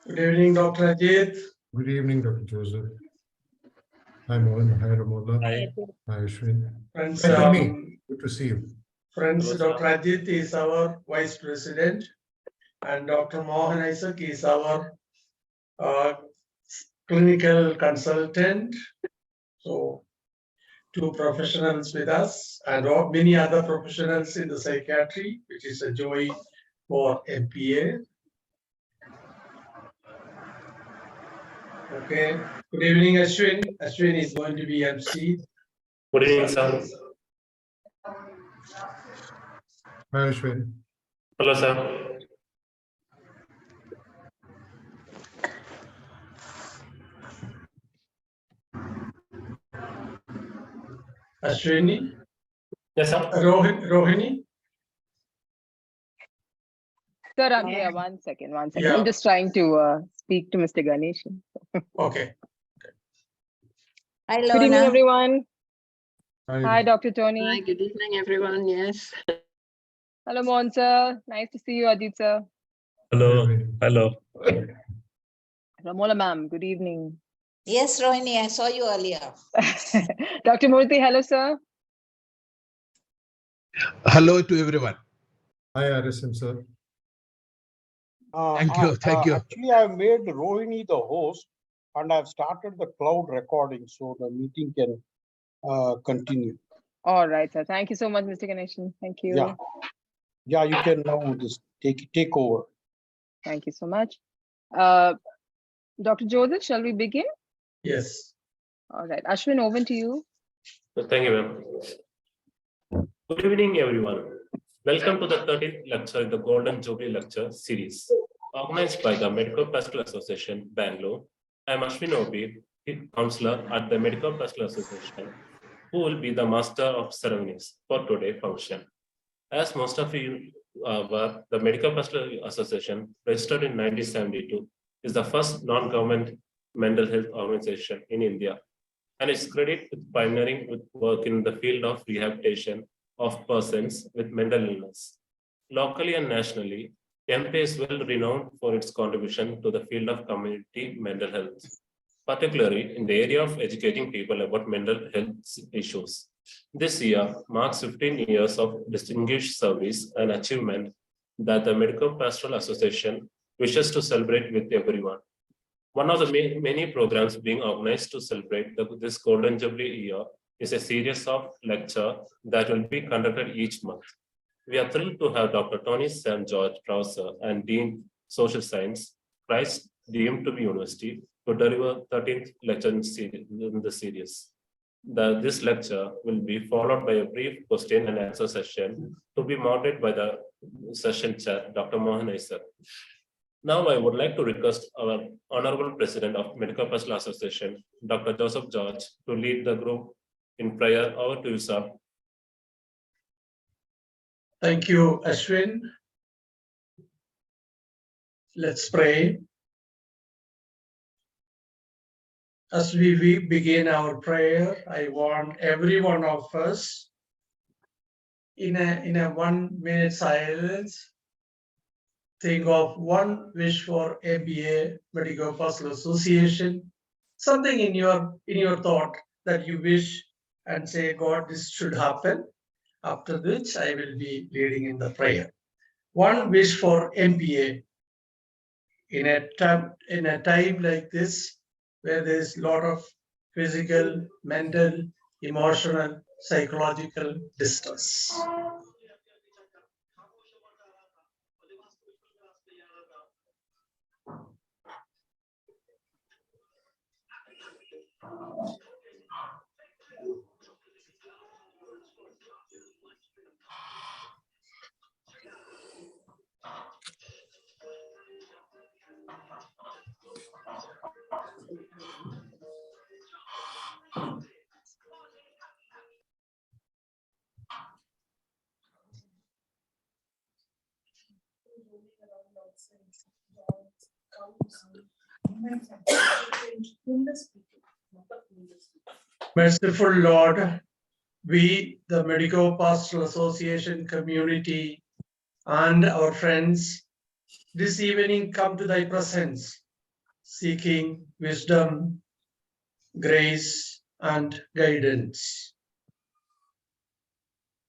Good evening, Dr. Ajit. Good evening, Dr. Joseph. Hi, Mohan. Hi, Ramola. Hi. Hi, Ashwin. Friends, Good to see you. Friends, Hello, Dr. Ajit is our Vice President and Dr. Mohan Isaac is our clinical consultant. So, two professionals with us and many other professionals in the psychiatry, which is a joy for MPA. Okay. Good evening, Ashwin. Ashwin is going to be MC. Good evening, sir. Hi, Ashwin. Hello, sir. Ashwini. Yes, sir. Rohini. Sir, I'm here. One second. Yeah. I'm just trying to speak to Mr. Ganesh. Okay. Hi, Good evening, Lorna. everyone. Hi. Hi, Dr. Tony. Hi, good evening, everyone. Yes. Hello, Mohan sir. Nice to see you, Ajit sir. Hello. Good evening. Hello. Ramola ma'am, good evening. Yes, Rohini, I saw you earlier. Dr. Murthy, hello, sir. Hello to everyone. Hi, RSM, sir. Thank you. Thank you. Actually, I've made Rohini the host and I've started the cloud recording so the meeting can continue. All right, sir. Thank you so much, Mr. Ganeshan. Thank you. Yeah. Yeah, you can now just take over. Thank you so much. Dr. Joseph, shall we begin? Yes. All right. Ashwin, over to you. Thank you, ma'am. Good evening, everyone. Welcome to the 13th lecture in the Golden Jubilee Lecture Series, organized by the Medico Pastoral Association, Bangalore. I am Ashwin Obi, counselor at the Medico Pastoral Association, who will be the master of ceremonies for today's function. As most of you were, the Medico Pastoral Association, registered in 1972, is the first non-government mental health organization in India, and it's credited with pioneering with work in the field of rehabilitation of persons with mental illness. Locally and nationally, MP is well renowned for its contribution to the field of community mental health, particularly in the area of educating people about mental health issues. This year marks 15 years of distinguished service and achievement that the Medico Pastoral Association wishes to celebrate with everyone. One of the many programs being organized to celebrate this Golden Jubilee year is a series of lectures that will be conducted each month. We are thrilled to have Dr.Tony St. George, Professor and Dean Social Science, Christ deemed to be University, to deliver 13th lecture in the series. This lecture will be followed by a brief question and answer session to be moderated by the session chair, Dr. Mohan Isaac. Now I would like to request our Honorable President of Medico Pastoral Association, Dr. Joseph George, to lead the group in prayer. Over to you, sir. Thank you, Ashwin. Let's pray. As we begin our prayer, I want every one of us in a 1 minute silence, think of one wish for MBA, Medico Pastoral Association, something in your thought that you wish and say, God, this should happen. After which I will be leading in the prayer. One wish for MBA in a time like this, where there is a lot of physical, mental, emotional, psychological distress. Merciful Lord, we, the Medico Pastoral Association community and our friends, this evening come to thy presence seeking wisdom, grace, and guidance.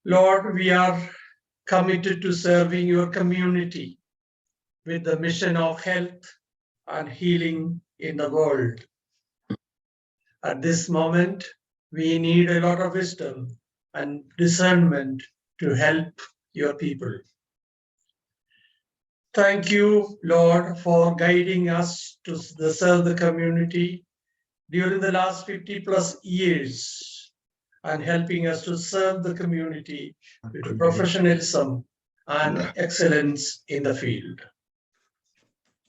Lord, we are committed to serving your community with the mission of health and healing in the world. At this moment, we need a lot of wisdom and discernment to help your people. Thank you, Lord, for guiding us to serve the community during the last 50 plus years and helping us to serve the community with professionalism and excellence in the field.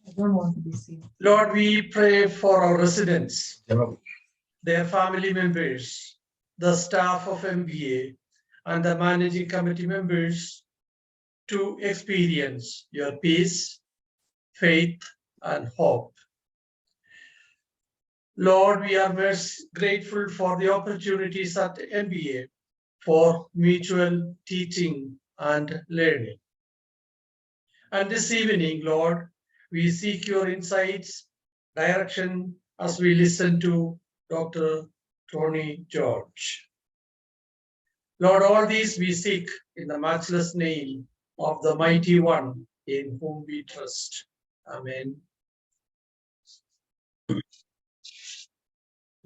I don't want to be seen. Lord, we pray for our residents, their family members, the staff of MBA, and the managing committee members to experience your peace, faith, and hope. Lord, we are most grateful for the opportunities at MBA for mutual teaching and learning. And this evening, Lord, we seek your insights, direction as we listen to Dr.Tony George. Lord, all these we seek in the matchless name of the mighty one in whom we trust. Amen.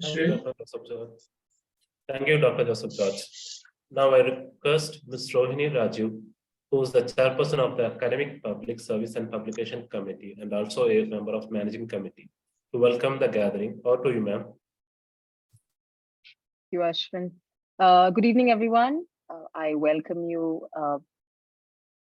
Thank you, Dr. Joseph George. Thank you, Dr. Joseph George. Now I request Ms. Rohini Raju, who is the chairperson of the Academic Public Service and Publication Committee and also a member of Managing Committee, to welcome the gathering. Over to you, ma'am. Thank you, Ashwin. Good evening, everyone. I welcome you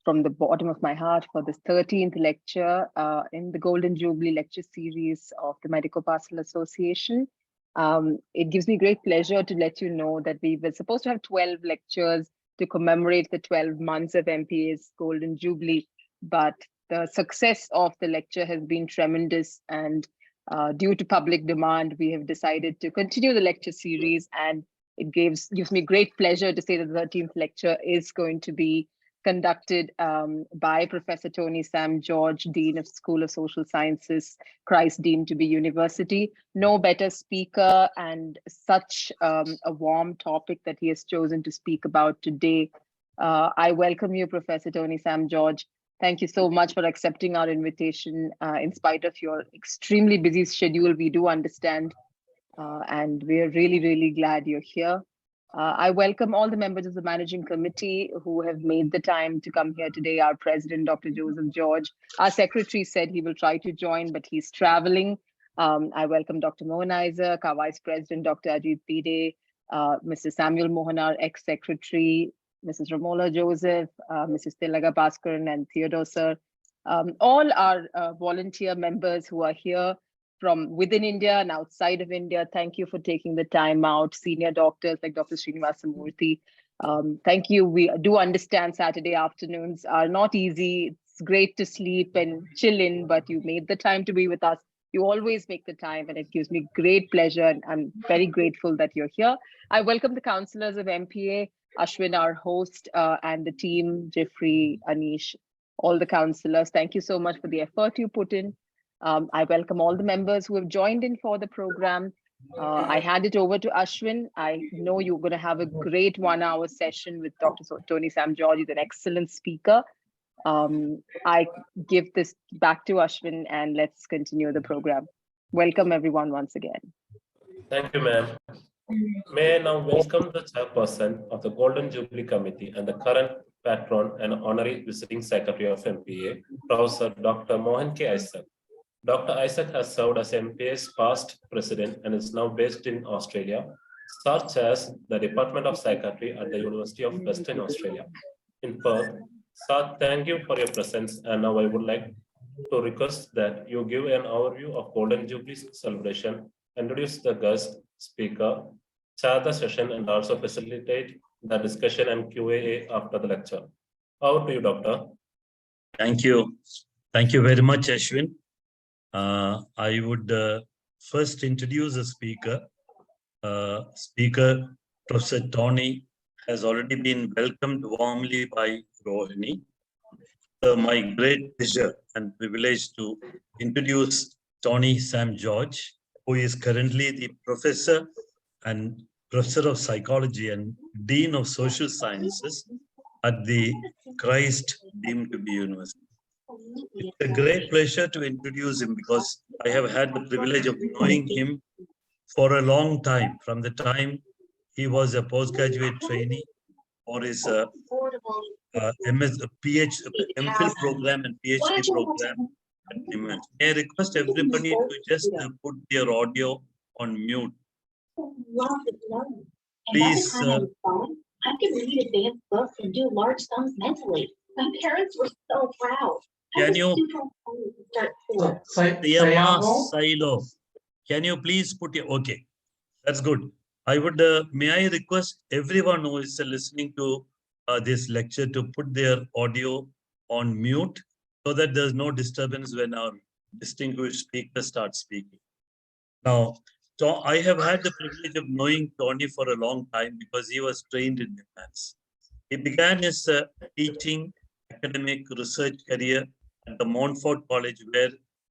from the bottom of my heart for this 13th lecture in the Golden Jubilee lecture series of the Medico Pastoral Association. It gives me great pleasure to let you know that we were supposed to have 12 lectures to commemorate the 12 months of MPA's Golden Jubilee, but the success of the lecture has been tremendous, and due to public demand, we have decided to continue the lecture series, and it gives me great pleasure to say that the 13th lecture is going to be conducted by Professor Tony Sam George, Dean of School of Social Sciences, Christ deemed to be University. No better speaker, and such a warm topic that he has chosen to speak about today. I welcome you, Professor Tony Sam George. Thank you so much for accepting our invitation in spite of your extremely busy schedule. We do understand, and we're really, really glad you're here. I welcome all the members of the managing committee who have made the time to come here today. Our president, Dr. Joseph George. Our secretary said he will try to join, but he's traveling. I welcome Dr. Mohan Isaac, our vice president, Dr. Ajit Pide, Mr. Samuel Mohanar, ex-secretary, Mrs. Ramola Joseph, Mrs. Tilaga Bhaskaran, and Theodore sir. All our volunteer members who are here from within India and outside of India, thank you for taking the time out. Senior doctors like Dr. Srinivasa Murthy, thank you. We do understand Saturday afternoons are not easy. It's great to sleep and chill in, but you made the time to be with us. You always make the time, and it gives me great pleasure, and I'm very grateful that you're here. I welcome the counselors of MPA, Ashwin, our host, and the team, Jeffrey, Anish, all the counselors. Thank you so much for the effort you put in. I welcome all the members who have joined in for the program. I hand it over to Ashwin. I know you're going to have a great 1-hour session with Dr. Tony Sam George. He's an excellent speaker. I give this back to Ashwin, and let's continue the program. Welcome everyone once again. Thank you, ma'am. May I now welcome the chairperson of the Golden Jubilee Committee and the current patron and honorary visiting secretary of MPA, Professor Dr. Mohan K. Isaac. Dr. Isaac has served as MPA's past president and is now based in Australia, such as the Department of Psychiatry at the University of Western Australia in Perth. Sir, thank you for your presence, and now I would like to request that you give an overview of Golden Jubilee celebration, introduce the guest speaker, chair the session, and also facilitate the discussion and Q&A after the lecture. Over to you, Doctor. Thank you. Thank you very much, Ashwin. I would first introduce a speaker. Speaker Professor Tony has already been welcomed warmly by Rohini. My great pleasure and privilege to introduce Tony Sam George, who is currently the professor of psychology and dean of social sciences at the Christ deemed to be University. It's a great pleasure to introduce him because I have had the privilege of knowing him for a long time, from the time he was a postgraduate trainee for his MPhil program and PhD program. May I request everybody to just put their audio on mute. Please. I can read advanced books and do large sums mentally. My parents were so proud. Can you, Sayamo? Silo, can you please put your, okay, that's good. I would, may I request everyone who is listening to this lecture to put their audio on mute so that there's no disturbance when our distinguished speaker starts speaking. Now, I have had the privilege of knowing Tony for a long time because he was trained in finance. He began his teaching academic research career at the Montfort College, where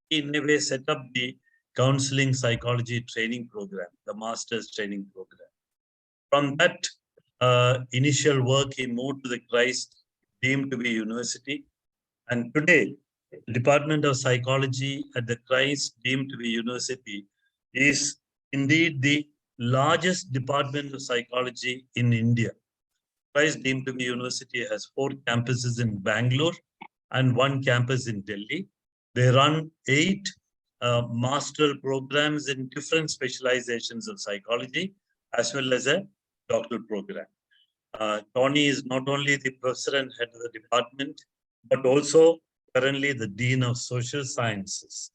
he in a way set up the counseling psychology training program, the master's training program. From that initial work, he moved to the Christ deemed to be University. And today, the Department of Psychology at the Christ deemed to be University is indeed the largest department of psychology in India. Christ deemed to be University has 4 campuses in Bangalore and 1 campus in Delhi. They run 8 master programs in different specializations of psychology, as well as a doctoral program. Tony is not only the professor and head of the department, but also currently the Dean of Social Sciences.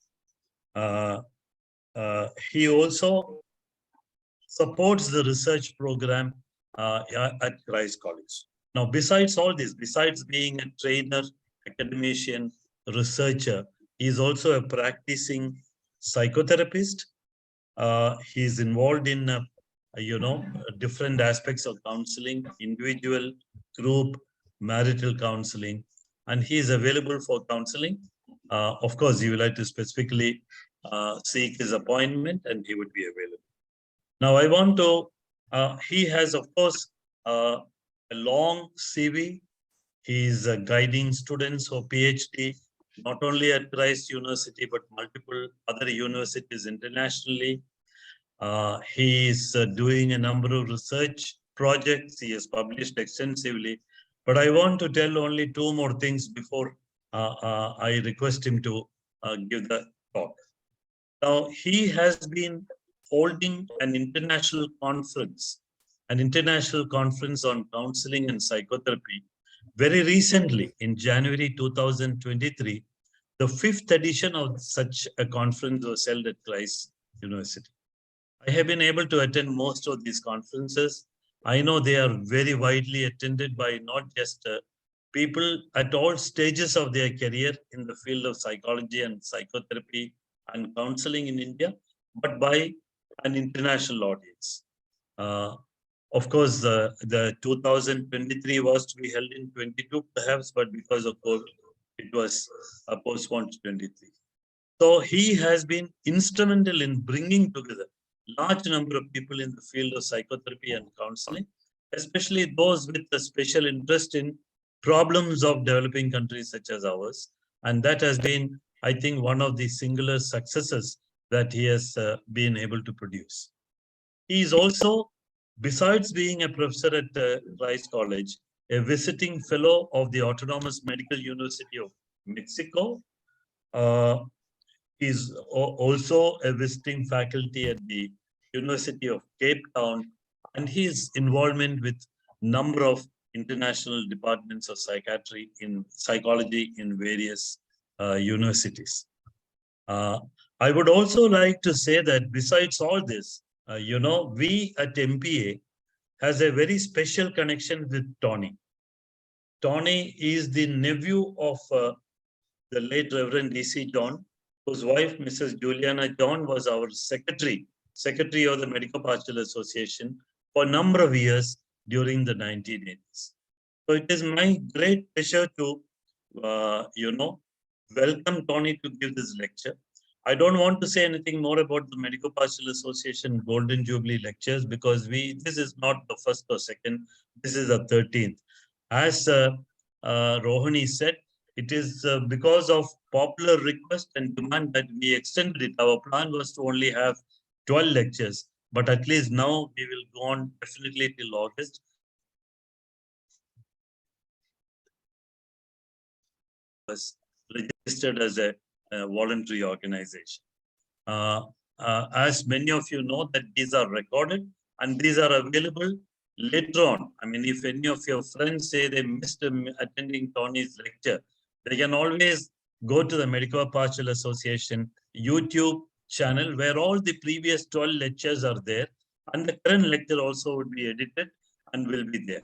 He also supports the research program at Christ College. Now, besides all this, besides being a trainer, academician, researcher, he is also a practicing psychotherapist. He is involved in, different aspects of counseling, individual, group, marital counseling, and he is available for counseling. Of course, he would like to specifically seek his appointment and he would be available. Now, I want to, he has, of course, a long CV. He is guiding students for PhD, not only at Christ University, but multiple other universities internationally. He is doing a number of research projects. He has published extensively. But I want to tell only 2 more things before I request him to give the talk. Now, he has been holding an international conference on counseling and psychotherapy. Very recently, in January 2023, the 5th edition of such a conference was held at Christ University. I have been able to attend most of these conferences. I know they are very widely attended by not just people at all stages of their career in the field of psychology and psychotherapy and counseling in India, but by an international audience. Of course, the 2023 was to be held in 22 perhaps, but because of COVID, it was postponed to 23. So he has been instrumental in bringing together large number of people in the field of psychotherapy and counseling, especially those with a special interest in problems of developing countries such as ours. And that has been, I think, one of the singular successes that he has been able to produce. He is also, besides being a professor at Rice College, a visiting fellow of the Autonomous Medical University of Mexico. He is also a visiting faculty at the University of Cape Town, and his involvement with number of international departments of psychiatry in psychology in various universities. I would also like to say that besides all this, we at MPA has a very special connection with Tony. Tony is the nephew of the late Reverend D.C. John, whose wife, Mrs. Juliana John, was our secretary of the Medico Pastoral Association for a number of years during the 1980s. So it is my great pleasure to, welcome Tony to give this lecture. I don't want to say anything more about the Medico Pastoral Association Golden Jubilee lectures because this is not the first or second, this is the 13th. As Rohini said, it is because of popular request and demand that we extended it. Our plan was to only have 12 lectures, but at least now we will go on definitely till August. Was registered as a voluntary organization. As many of you know that these are recorded and these are available later on. I mean, if any of your friends say they missed attending Tony's lecture, they can always go to the Medico Pastoral Association YouTube channel where all the previous 12 lectures are there and the current lecture also would be edited and will be there.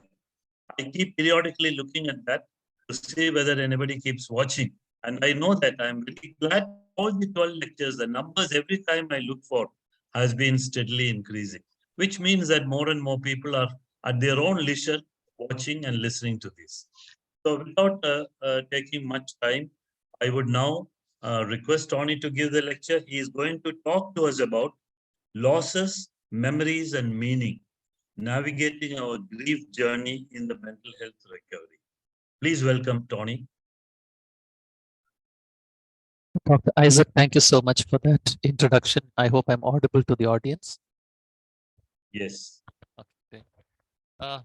I keep periodically looking at that to see whether anybody keeps watching. And I know that I'm really glad all the 12 lectures, the numbers every time I look for has been steadily increasing, which means that more and more people are at their own leisure watching and listening to this. So without taking much time, I would now request Tony to give the lecture. He is going to talk to us about losses, memories, and meaning, navigating our grief journey in the mental health recovery. Please welcome Tony. Dr. Isaac, thank you so much for that introduction. I hope I'm audible to the audience. Yes. Okay.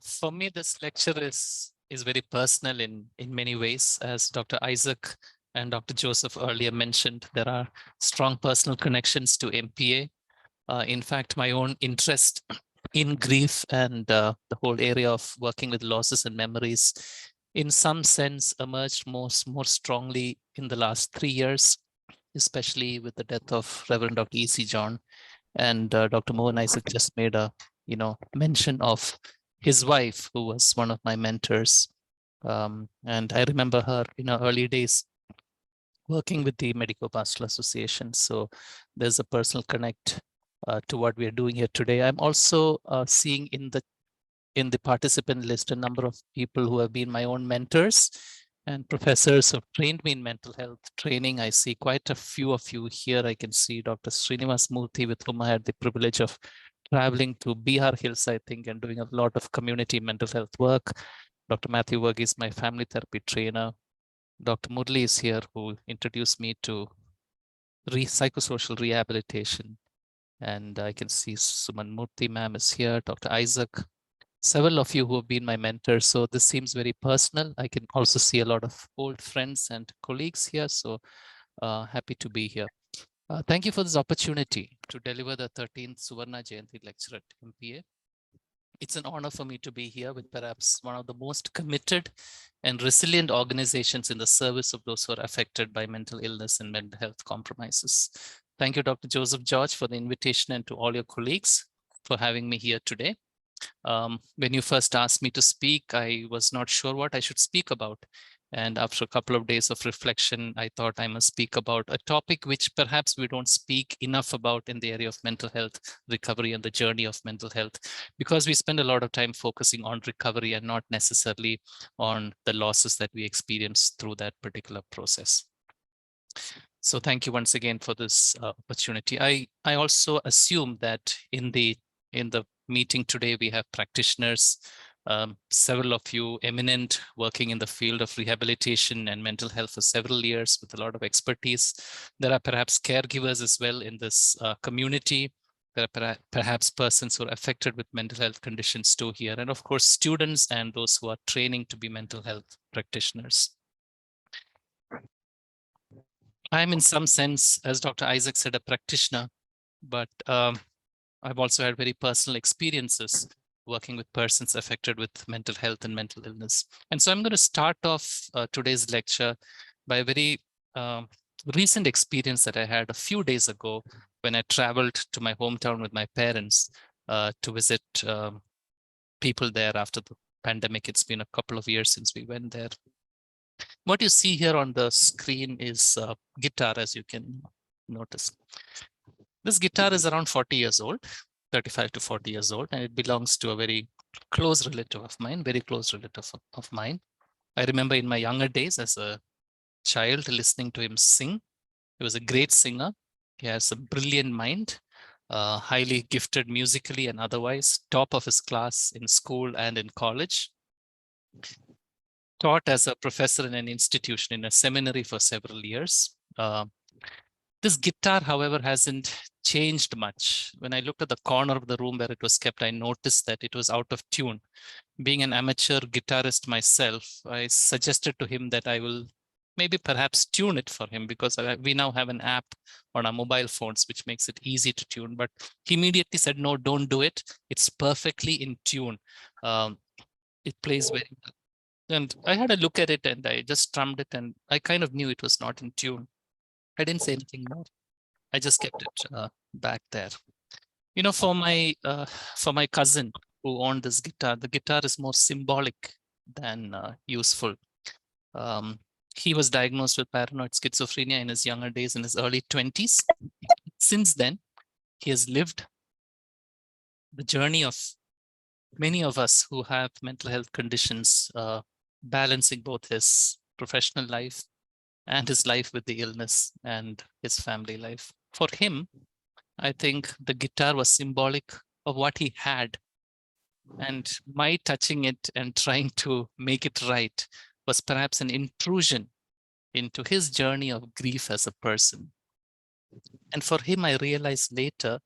For me, this lecture is very personal in many ways. As Dr. Isaac and Dr. Joseph earlier mentioned, there are strong personal connections to MPA. In fact, my own interest in grief and the whole area of working with losses and memories in some sense emerged more strongly in the last 3 years, especially with the death of Reverend Dr. E.C. John. And Dr. Mohan Isaac just made a mention of his wife, who was one of my mentors. And I remember her in her early days working with the Medico Pastoral Association. So there's a personal connect to what we are doing here today. I'm also seeing in the participant list a number of people who have been my own mentors and professors who have trained me in mental health training. I see quite a few of you here. I can see Dr. Srinivas Murthy, with whom I had the privilege of traveling to Bihar Hills, I think, and doing a lot of community mental health work. Dr. Matthew Verghese, my family therapy trainer. Dr. Murli is here, who introduced me to psychosocial rehabilitation. And I can see Suman Murthy ma'am is here, Dr. Isaac, several of you who have been my mentors. So this seems very personal. I can also see a lot of old friends and colleagues here. So happy to be here. Thank you for this opportunity to deliver the 13th Suvarna Jayanthi lecture at MPA. It's an honor for me to be here with perhaps one of the most committed and resilient organizations in the service of those who are affected by mental illness and mental health compromises. Thank you, Dr. Joseph George, for the invitation, and to all your colleagues for having me here today. When you first asked me to speak, I was not sure what I should speak about. And after a couple of days of reflection, I thought I must speak about a topic which perhaps we don't speak enough about in the area of mental health recovery and the journey of mental health, because we spend a lot of time focusing on recovery and not necessarily on the losses that we experience through that particular process. So thank you once again for this opportunity. I also assume that in the meeting today, we have practitioners, several of you eminent, working in the field of rehabilitation and mental health for several years with a lot of expertise. There are perhaps caregivers as well in this community. There are perhaps persons who are affected with mental health conditions too here. And of course, students and those who are training to be mental health practitioners. I'm in some sense, as Dr. Isaac said, a practitioner, but I've also had very personal experiences working with persons affected with mental health and mental illness. And so I'm going to start off today's lecture by a very recent experience that I had a few days ago when I traveled to my hometown with my parents to visit people there after the pandemic. It's been a couple of years since we went there. What you see here on the screen is a guitar, as you can notice. This guitar is around 40 years old, 35 to 40 years old, and it belongs to a very close relative of mine, very close relative of mine. I remember in my younger days as a child listening to him sing. He was a great singer. He has a brilliant mind, highly gifted musically and otherwise, top of his class in school and in college. Taught as a professor in an institution, in a seminary for several years. This guitar, however, hasn't changed much. When I looked at the corner of the room where it was kept, I noticed that it was out of tune. Being an amateur guitarist myself, I suggested to him that I will maybe perhaps tune it for him, because we now have an app on our mobile phones which makes it easy to tune. But he immediately said, no, don't do it. It's perfectly in tune. It plays very well. And I had a look at it and I just strummed it, and I kind of knew it was not in tune. I didn't say anything more. I just kept it back there. You know, for my cousin who owned this guitar, the guitar is more symbolic than useful. He was diagnosed with paranoid schizophrenia in his younger days, in his early 20s. Since then, he has lived the journey of many of us who have mental health conditions, balancing both his professional life and his life with the illness and his family life. For him, I think the guitar was symbolic of what he had. And my touching it and trying to make it right was perhaps an intrusion into his journey of grief as a person. And for him, I realized later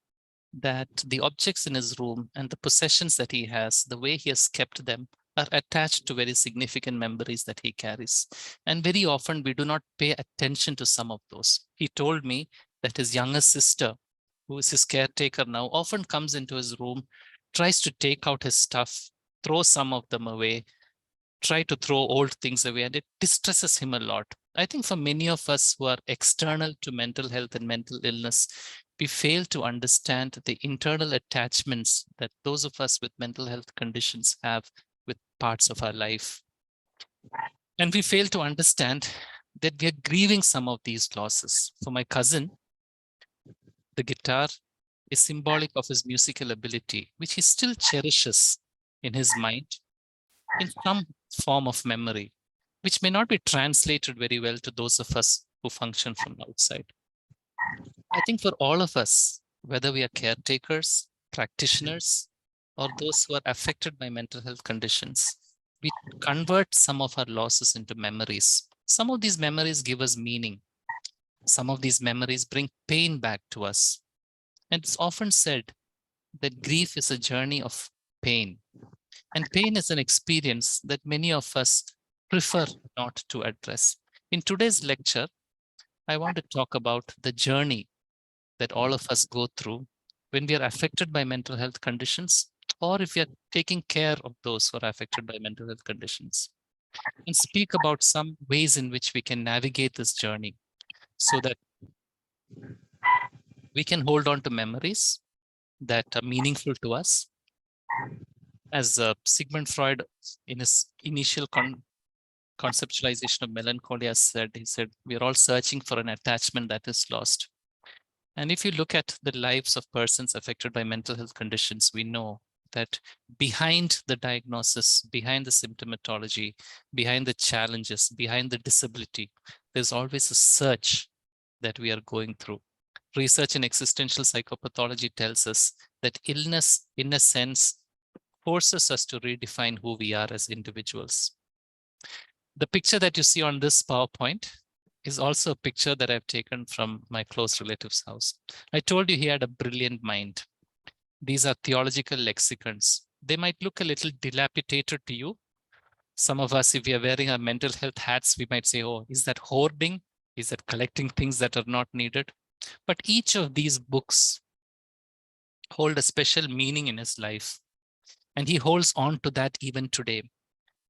that the objects in his room and the possessions that he has, the way he has kept them, are attached to very significant memories that he carries. And very often we do not pay attention to some of those. He told me that his younger sister, who is his caretaker now, often comes into his room, tries to take out his stuff, throw some of them away, try to throw old things away, and it distresses him a lot. I think for many of us who are external to mental health and mental illness, we fail to understand the internal attachments that those of us with mental health conditions have with parts of our life. And we fail to understand that we are grieving some of these losses. For my cousin, the guitar is symbolic of his musical ability, which he still cherishes in his mind in some form of memory, which may not be translated very well to those of us who function from outside. I think for all of us, whether we are caretakers, practitioners, or those who are affected by mental health conditions, we convert some of our losses into memories. Some of these memories give us meaning. Some of these memories bring pain back to us. And it's often said that grief is a journey of pain. And pain is an experience that many of us prefer not to address. In today's lecture, I want to talk about the journey that all of us go through when we are affected by mental health conditions, or if we are taking care of those who are affected by mental health conditions, and speak about some ways in which we can navigate this journey so that we can hold on to memories that are meaningful to us. As Sigmund Freud, in his initial conceptualization of melancholia said, he said, we are all searching for an attachment that is lost. And if you look at the lives of persons affected by mental health conditions, we know that behind the diagnosis, behind the symptomatology, behind the challenges, behind the disability, there's always a search that we are going through. Research in existential psychopathology tells us that illness, in a sense, forces us to redefine who we are as individuals. The picture that you see on this PowerPoint is also a picture that I've taken from my close relative's house. I told you he had a brilliant mind. These are theological lexicons. They might look a little dilapidated to you. Some of us, if we are wearing our mental health hats, we might say, oh, is that hoarding? Is that collecting things that are not needed? But each of these books hold a special meaning in his life. And he holds on to that even today.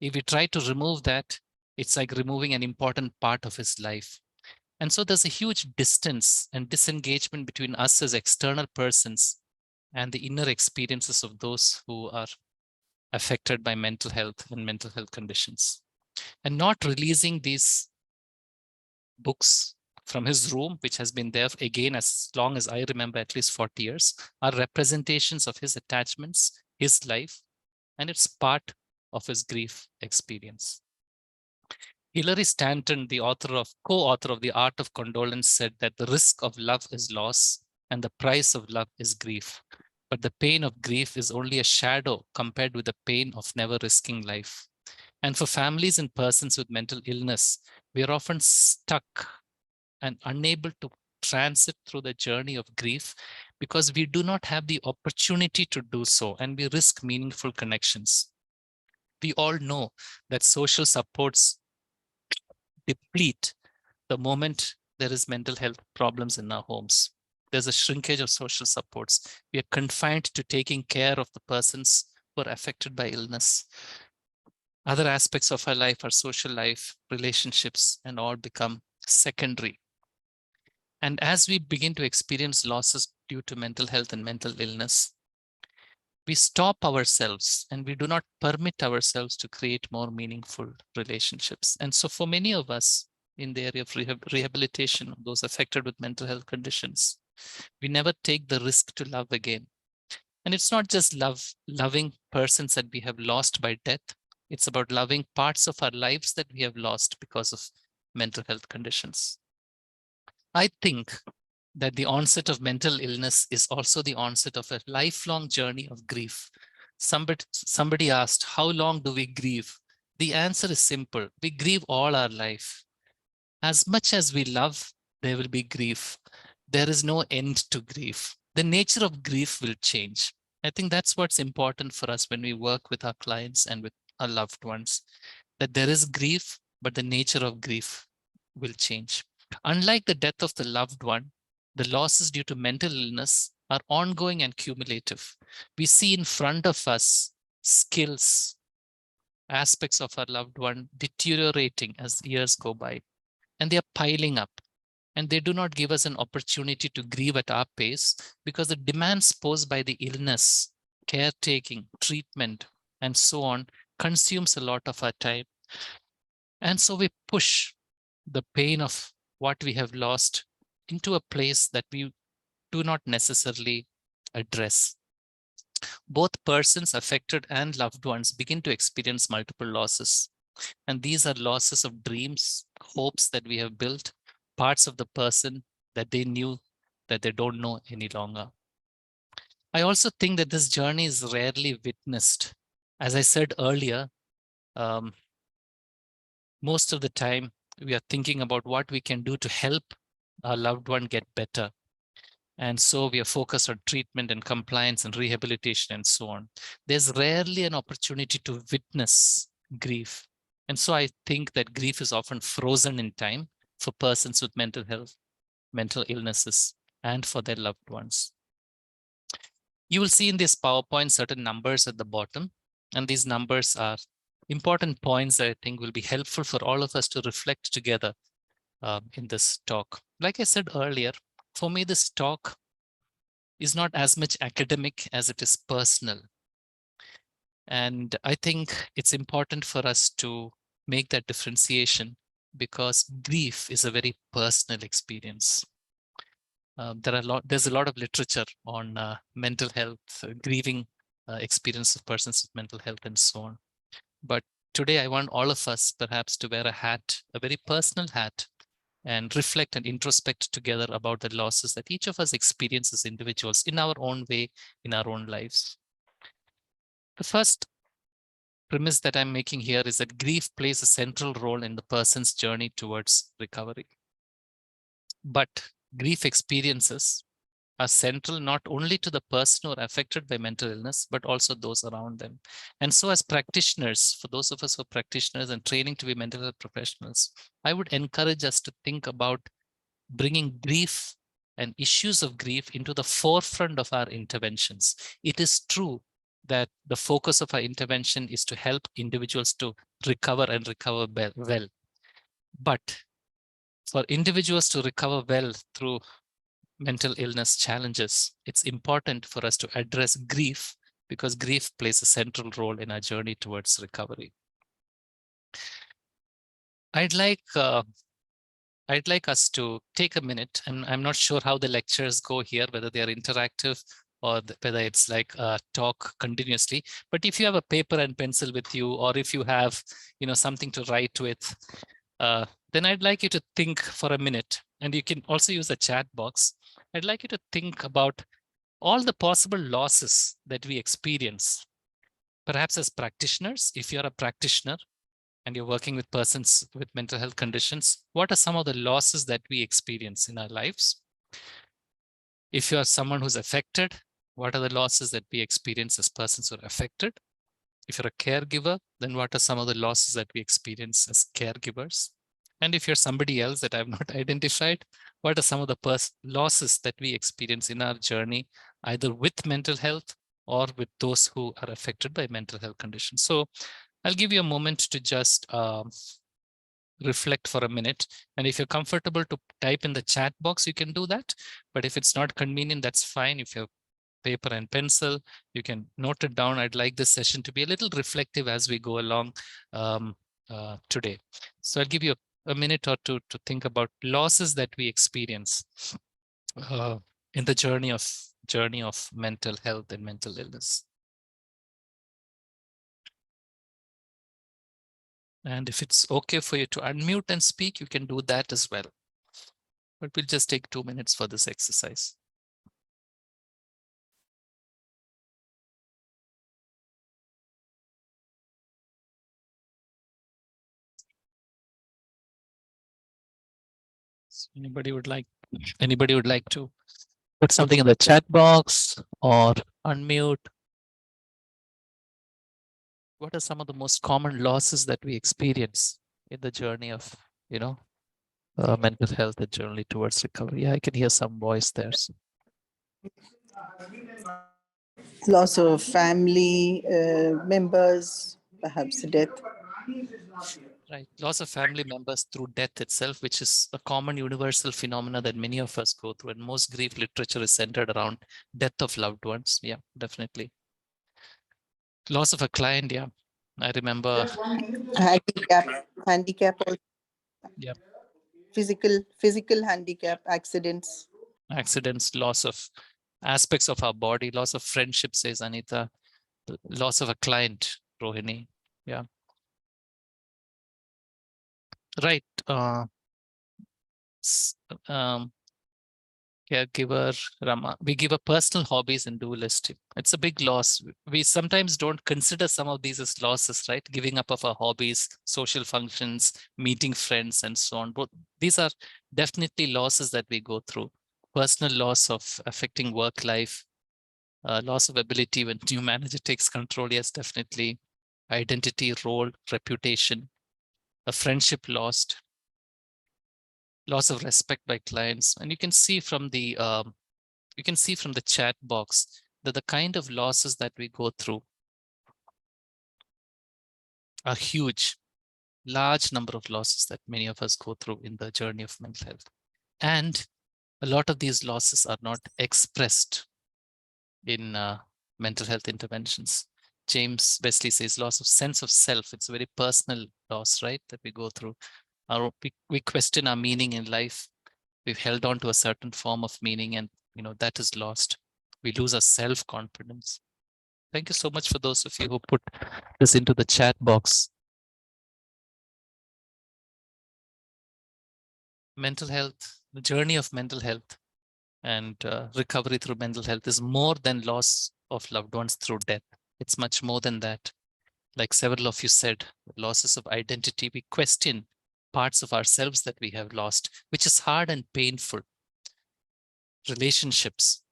If we try to remove that, it's like removing an important part of his life. And so there's a huge distance and disengagement between us as external persons and the inner experiences of those who are affected by mental health and mental health conditions. And not releasing these books from his room, which has been there again as long as I remember, at least 40 years, are representations of his attachments, his life, and it's part of his grief experience. Hilary Stanton, the co-author of The Art of Condolence, said that the risk of love is loss and the price of love is grief. But the pain of grief is only a shadow compared with the pain of never risking life. And for families and persons with mental illness, we are often stuck and unable to transit through the journey of grief because we do not have the opportunity to do so, and we risk meaningful connections. We all know that social supports deplete the moment there is mental health problems in our homes. There's a shrinkage of social supports. We are confined to taking care of the persons who are affected by illness. Other aspects of our life, our social life, relationships, and all become secondary. And as we begin to experience losses due to mental health and mental illness, we stop ourselves and we do not permit ourselves to create more meaningful relationships. And so for many of us in the area of rehabilitation, those affected with mental health conditions, we never take the risk to love again. And it's not just loving persons that we have lost by death. It's about loving parts of our lives that we have lost because of mental health conditions. I think that the onset of mental illness is also the onset of a lifelong journey of grief. Somebody asked, how long do we grieve? The answer is simple. We grieve all our life. As much as we love, there will be grief. There is no end to grief. The nature of grief will change. I think that's what's important for us when we work with our clients and with our loved ones, that there is grief, but the nature of grief will change. Unlike the death of the loved one, the losses due to mental illness are ongoing and cumulative. We see in front of us skills, aspects of our loved one deteriorating as years go by, and they are piling up. And they do not give us an opportunity to grieve at our pace because the demands posed by the illness, caretaking, treatment, and so on consumes a lot of our time. And so we push the pain of what we have lost into a place that we do not necessarily address. Both persons affected and loved ones begin to experience multiple losses. And these are losses of dreams, hopes that we have built, parts of the person that they knew that they don't know any longer. I also think that this journey is rarely witnessed. As I said earlier, most of the time we are thinking about what we can do to help our loved one get better. And so we are focused on treatment and compliance and rehabilitation and so on. There's rarely an opportunity to witness grief. And so I think that grief is often frozen in time for persons with mental health, mental illnesses, and for their loved ones. You will see in this PowerPoint certain numbers at the bottom, and these numbers are important points that I think will be helpful for all of us to reflect together in this talk. Like I said earlier, for me, this talk is not as much academic as it is personal. And I think it's important for us to make that differentiation because grief is a very personal experience. There's a lot of literature on mental health, grieving experience of persons with mental health and so on. But today I want all of us perhaps to wear a hat, a very personal hat, and reflect and introspect together about the losses that each of us experience as individuals in our own way, in our own lives. The first premise that I'm making here is that grief plays a central role in the person's journey towards recovery. But grief experiences are central not only to the person who are affected by mental illness, but also those around them. And so as practitioners, for those of us who are practitioners and training to be mental health professionals, I would encourage us to think about bringing grief and issues of grief into the forefront of our interventions. It is true that the focus of our intervention is to help individuals to recover and recover well. But for individuals to recover well through mental illness challenges, it's important for us to address grief because grief plays a central role in our journey towards recovery. I'd like us to take a minute, and I'm not sure how the lectures go here, whether they are interactive or whether it's like a talk continuously. But if you have a paper and pencil with you, or if you have something to write with, then I'd like you to think for a minute, and you can also use the chat box. I'd like you to think about all the possible losses that we experience, perhaps as practitioners. If you're a practitioner and you're working with persons with mental health conditions, what are some of the losses that we experience in our lives? If you are someone who's affected, what are the losses that we experience as persons who are affected? If you're a caregiver, then what are some of the losses that we experience as caregivers? And if you're somebody else that I've not identified, what are some of the losses that we experience in our journey, either with mental health or with those who are affected by mental health conditions? So I'll give you a moment to just reflect for a minute. And if you're comfortable to type in the chat box, you can do that. But if it's not convenient, that's fine. If you have paper and pencil, you can note it down. I'd like this session to be a little reflective as we go along today. So I'll give you a minute or two to think about losses that we experience in the journey of mental health and mental illness. And if it's okay for you to unmute and speak, you can do that as well. But we'll just take 2 minutes for this exercise. So anybody would like to put something in the chat box or unmute? What are some of the most common losses that we experience in the journey of, mental health and journey towards recovery? Yeah, I can hear some voice there. So. Loss of family members, perhaps death. Right, loss of family members through death itself, which is a common universal phenomena that many of us go through, and most grief literature is centered around death of loved ones. Yeah, definitely. Loss of a client. Yeah, I remember. Handicap, Yeah, physical handicap, accidents. Loss of aspects of our body, loss of friendship, says Anita, loss of a client, Rohini. Yeah. Right. Caregiver, Rama. We give up personal hobbies and do listing. It's a big loss. We sometimes don't consider some of these as losses, right? Giving up of our hobbies, social functions, meeting friends, and so on. But these are definitely losses that we go through. Personal loss of affecting work life, loss of ability when new manager takes control. Yes, definitely. Identity, role, reputation, a friendship lost, loss of respect by clients. And you can see from the chat box that the kind of losses that we go through are huge, large number of losses that many of us go through in the journey of mental health. And a lot of these losses are not expressed in mental health interventions. James Wesley says loss of sense of self. It's a very personal loss, right, that we go through. We question our meaning in life. We've held on to a certain form of meaning, and that is lost. We lose our self-confidence. Thank you so much for those of you who put this into the chat box. Mental health, the journey of mental health and recovery through mental health is more than loss of loved ones through death. It's much more than that. Like several of you said, losses of identity. We question parts of ourselves that we have lost, which is hard and painful. Relationships,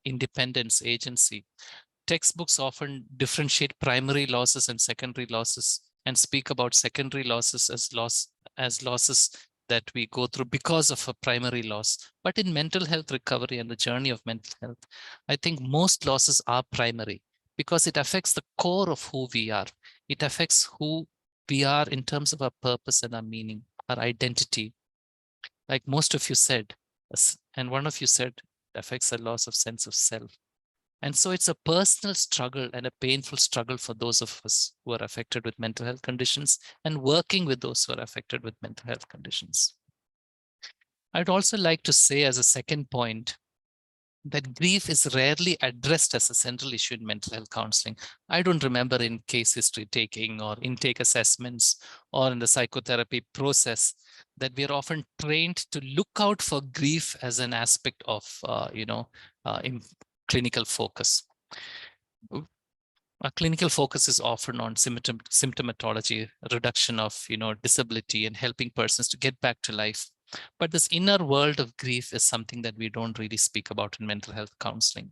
independence, agency. Textbooks often differentiate primary losses and secondary losses and speak about secondary losses as losses that we go through because of a primary loss. But in mental health recovery and the journey of mental health, I think most losses are primary because it affects the core of who we are. It affects who we are in terms of our purpose and our meaning, our identity. Like most of you said, and one of you said, it affects a loss of sense of self. And so it's a personal struggle and a painful struggle for those of us who are affected with mental health conditions and working with those who are affected with mental health conditions. I'd also like to say as a second point that grief is rarely addressed as a central issue in mental health counseling. I don't remember in case history taking or intake assessments or in the psychotherapy process that we are often trained to look out for grief as an aspect of, in clinical focus. Our clinical focus is often on symptomatology, reduction of disability, and helping persons to get back to life. But this inner world of grief is something that we don't really speak about in mental health counseling.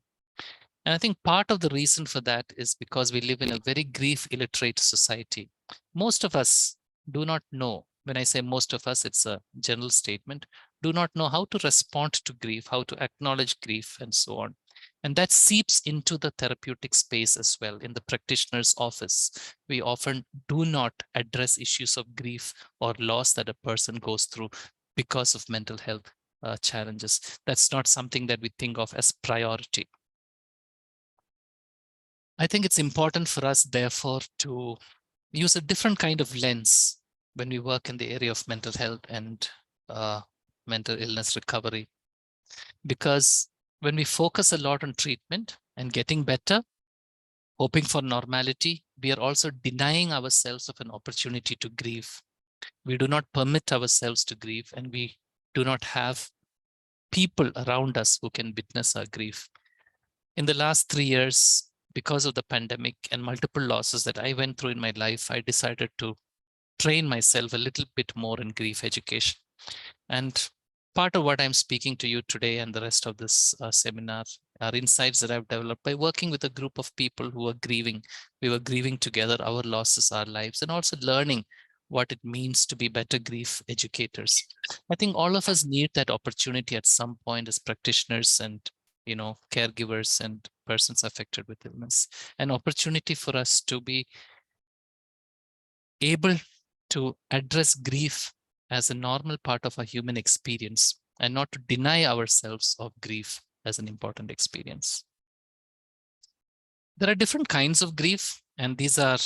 And I think part of the reason for that is because we live in a very grief illiterate society. Most of us do not know. When I say most of us, it's a general statement, do not know how to respond to grief, how to acknowledge grief, and so on. And that seeps into the therapeutic space as well. In the practitioner's office, we often do not address issues of grief or loss that a person goes through because of mental health challenges. That's not something that we think of as priority. I think it's important for us, therefore, to use a different kind of lens when we work in the area of mental health and mental illness recovery. Because when we focus a lot on treatment and getting better, hoping for normality, we are also denying ourselves of an opportunity to grieve. We do not permit ourselves to grieve, and we do not have people around us who can witness our grief. In the last 3 years, because of the pandemic and multiple losses that I went through in my life, I decided to train myself a little bit more in grief education. And part of what I'm speaking to you today and the rest of this seminar are insights that I've developed by working with a group of people who are grieving. We were grieving together, our losses, our lives, and also learning what it means to be better grief educators. I think all of us need that opportunity at some point as practitioners and caregivers and persons affected with illness, an opportunity for us to be able to address grief as a normal part of a human experience and not to deny ourselves of grief as an important experience. There are different kinds of grief, and these are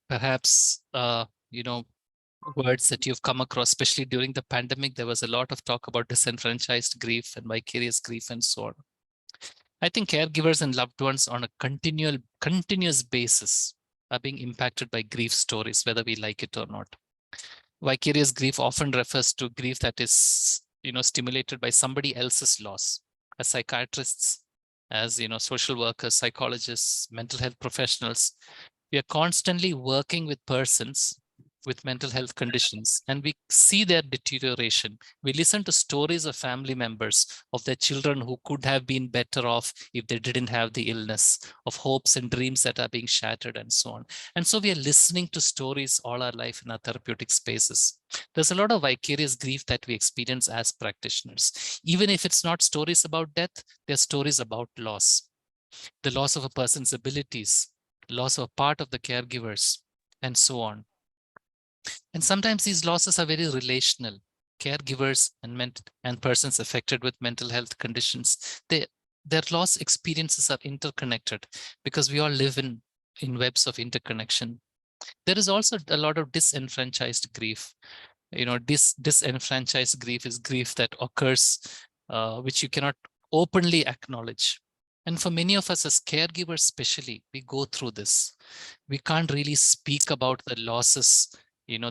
perhaps, words that you've come across, especially during the pandemic. There was a lot of talk about disenfranchised grief and vicarious grief and so on. I think caregivers and loved ones on a continuous basis are being impacted by grief stories, whether we like it or not. Vicarious grief often refers to grief that is, stimulated by somebody else's loss. As psychiatrists, as social workers, psychologists, mental health professionals, we are constantly working with persons with mental health conditions, and we see their deterioration. We listen to stories of family members, of their children who could have been better off if they didn't have the illness, of hopes and dreams that are being shattered, and so on. And so we are listening to stories all our life in our therapeutic spaces. There's a lot of vicarious grief that we experience as practitioners. Even if it's not stories about death, they're stories about loss. The loss of a person's abilities, loss of a part of the caregivers, and so on. And sometimes these losses are very relational. Caregivers and persons affected with mental health conditions, their loss experiences are interconnected because we all live in webs of interconnection. There is also a lot of disenfranchised grief. Disenfranchised grief is grief that occurs, which you cannot openly acknowledge. And for many of us as caregivers, especially, we go through this. We can't really speak about the losses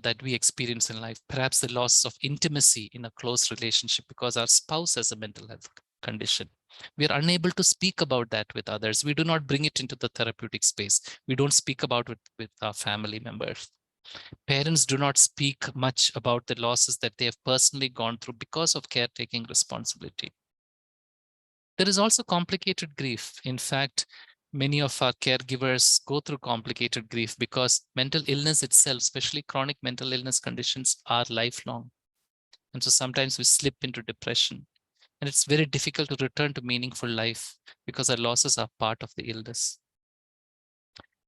that we experience in life, perhaps the loss of intimacy in a close relationship because our spouse has a mental health condition. We are unable to speak about that with others. We do not bring it into the therapeutic space. We don't speak about it with our family members. Parents do not speak much about the losses that they have personally gone through because of caretaking responsibility. There is also complicated grief. In fact, many of our caregivers go through complicated grief because mental illness itself, especially chronic mental illness conditions, are lifelong. And so sometimes we slip into depression. And it's very difficult to return to meaningful life because our losses are part of the illness.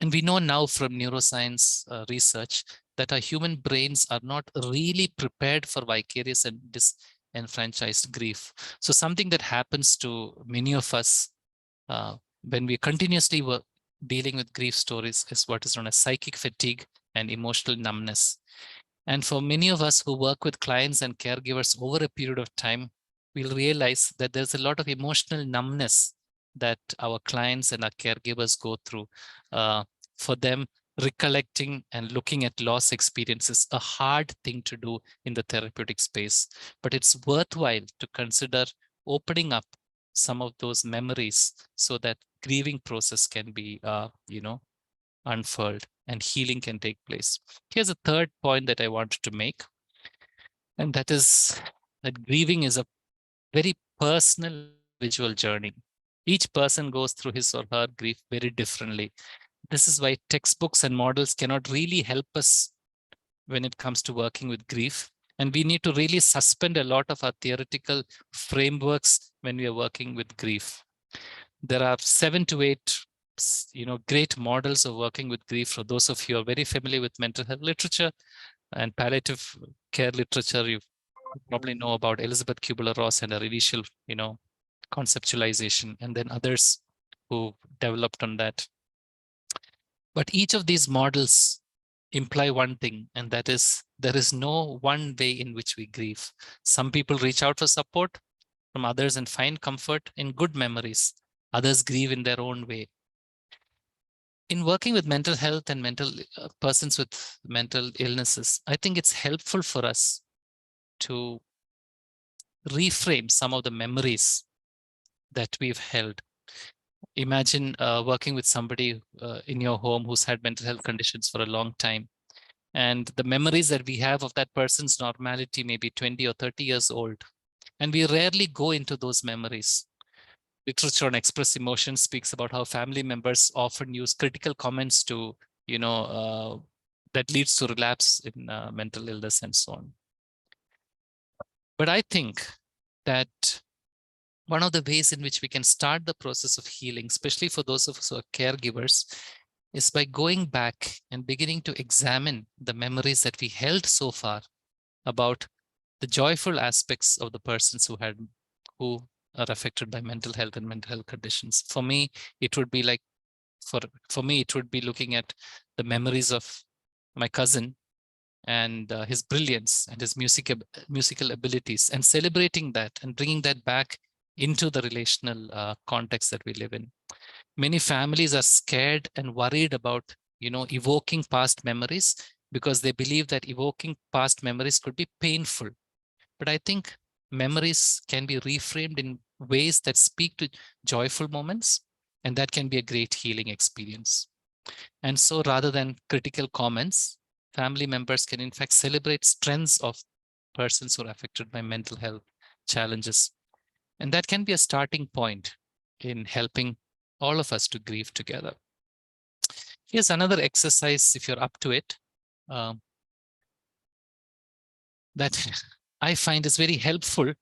And we know now from neuroscience research that our human brains are not really prepared for vicarious and disenfranchised grief. So something that happens to many of us when we continuously were dealing with grief stories is what is known as psychic fatigue and emotional numbness. And for many of us who work with clients and caregivers over a period of time, we'll realize that there's a lot of emotional numbness that our clients and our caregivers go through. For them, recollecting and looking at loss experience is a hard thing to do in the therapeutic space, but it's worthwhile to consider opening up some of those memories so that grieving process can be, unfurled and healing can take place. Here's a third point that I wanted to make, and that is that grieving is a very personal visual journey. Each person goes through his or her grief very differently. This is why textbooks and models cannot really help us when it comes to working with grief. And we need to really suspend a lot of our theoretical frameworks when we are working with grief. There are 7 to 8 great models of working with grief. For those of you who are very familiar with mental health literature and palliative care literature, you probably know about Elizabeth Kubler-Ross and her initial, conceptualization, and then others who developed on that. But each of these models imply one thing, and that is there is no one way in which we grieve. Some people reach out for support from others and find comfort in good memories. Others grieve in their own way. In working with mental health and persons with mental illnesses, I think it's helpful for us to reframe some of the memories that we've held. Imagine working with somebody in your home who's had mental health conditions for a long time. And the memories that we have of that person's normality may be 20 or 30 years old. And we rarely go into those memories. Literature on express emotions speaks about how family members often use critical comments to, that leads to relapse in mental illness and so on. But I think that one of the ways in which we can start the process of healing, especially for those of us who are caregivers, is by going back and beginning to examine the memories that we held so far about the joyful aspects of the persons who are affected by mental health and mental health conditions. For me, it would be like, for me, it would be looking at the memories of my cousin and his brilliance and his musical abilities, and celebrating that and bringing that back into the relational context that we live in. Many families are scared and worried about, evoking past memories because they believe that evoking past memories could be painful. But I think memories can be reframed in ways that speak to joyful moments, and that can be a great healing experience. And so rather than critical comments, family members can in fact celebrate strengths of persons who are affected by mental health challenges. And that can be a starting point in helping all of us to grieve together. Here's another exercise, if you're up to it, that I find is very helpful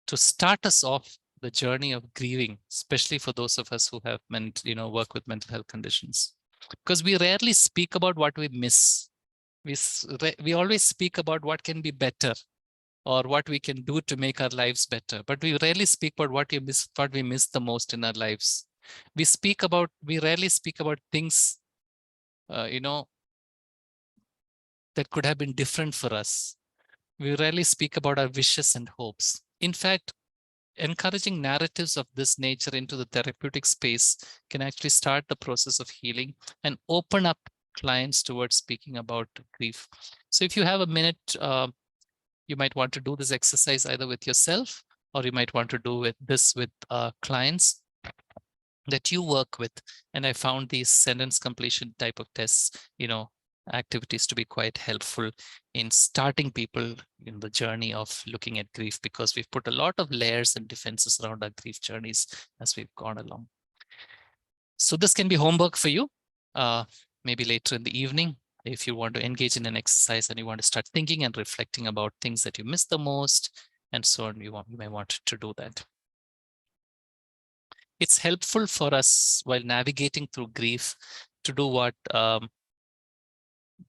to start us off the journey of grieving, especially for those of us who have work with mental health conditions. Because we rarely speak about what we miss. We always speak about what can be better or what we can do to make our lives better. But we rarely speak about what we miss the most in our lives. We rarely speak about things, that could have been different for us. We rarely speak about our wishes and hopes. In fact, encouraging narratives of this nature into the therapeutic space can actually start the process of healing and open up clients towards speaking about grief. So if you have a minute, you might want to do this exercise either with yourself, or you might want to do this with clients that you work with. And I found these sentence completion type of tests, activities to be quite helpful in starting people in the journey of looking at grief, because we've put a lot of layers and defenses around our grief journeys as we've gone along. So this can be homework for you, maybe later in the evening, if you want to engage in an exercise and you want to start thinking and reflecting about things that you miss the most and so on, you may want to do that. It's helpful for us while navigating through grief to do what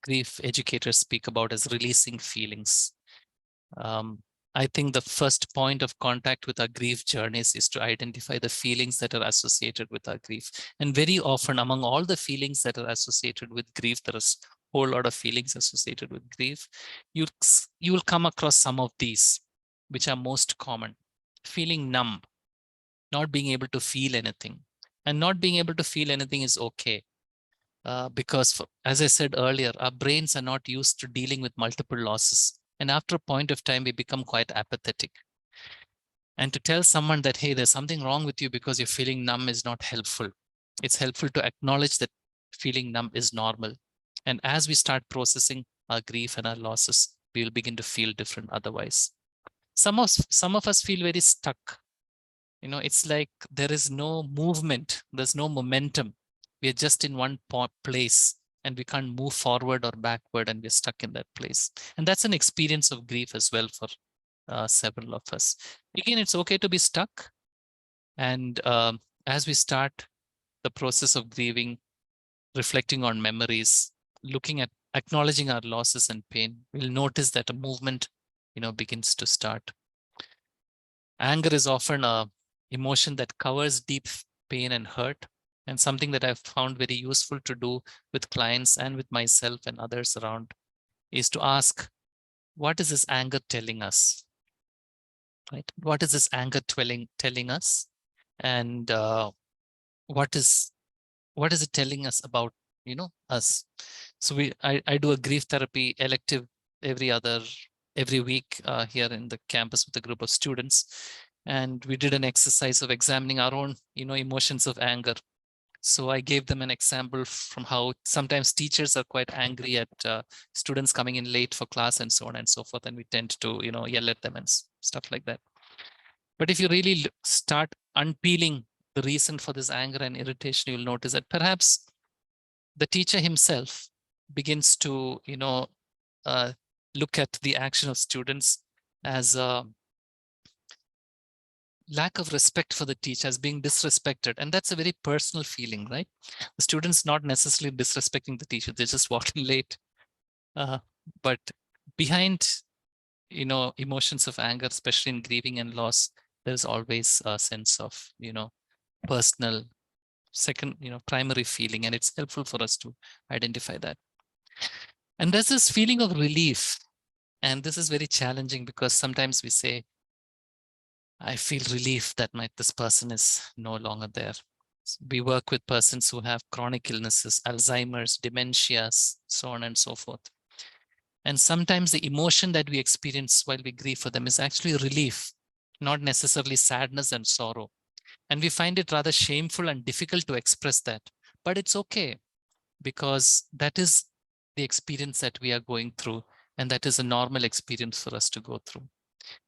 grief educators speak about as releasing feelings. I think the first point of contact with our grief journeys is to identify the feelings that are associated with our grief. And very often, among all the feelings that are associated with grief, there is a whole lot of feelings associated with grief. You will come across some of these, which are most common. Feeling numb. not being able to feel anything. And not being able to feel anything is okay. Because as I said earlier, our brains are not used to dealing with multiple losses. And after a point of time, we become quite apathetic. And to tell someone that, hey, there's something wrong with you because you're feeling numb is not helpful. It's helpful to acknowledge that feeling numb is normal. And as we start processing our grief and our losses, we will begin to feel different otherwise. Some of us feel very stuck. It's like there is no movement, there's no momentum. We are just in one place and we can't move forward or backward, and we're stuck in that place. And that's an experience of grief as well for several of us. Again, it's okay to be stuck. And as we start the process of grieving, reflecting on memories, looking at acknowledging our losses and pain, we'll notice that a movement, begins to start. Anger is often a emotion that covers deep pain and hurt, and something that I've found very useful to do with clients and with myself and others around is to ask, what is this anger telling us? Right? What is this anger telling us? And what is it telling us about, us? So I do a grief therapy elective every week here in the campus with a group of students. And we did an exercise of examining our own, emotions of anger. So I gave them an example from how sometimes teachers are quite angry at students coming in late for class and so on and so forth. And we tend to, yell at them and stuff like that. But if you really start unpeeling the reason for this anger and irritation, you'll notice that perhaps the teacher himself begins to, look at the action of students as a lack of respect for the teacher, as being disrespected. And that's a very personal feeling, right? The student's not necessarily disrespecting the teacher, they're just walking late. But behind, emotions of anger, especially in grieving and loss, there's always a sense of, personal, primary feeling. And it's helpful for us to identify that. And there's this feeling of relief. And this is very challenging because sometimes we say, I feel relief that this person is no longer there. We work with persons who have chronic illnesses, Alzheimer's, dementias, so on and so forth. And sometimes the emotion that we experience while we grieve for them is actually relief, not necessarily sadness and sorrow. And we find it rather shameful and difficult to express that. But it's okay, because that is the experience that we are going through. And that is a normal experience for us to go through.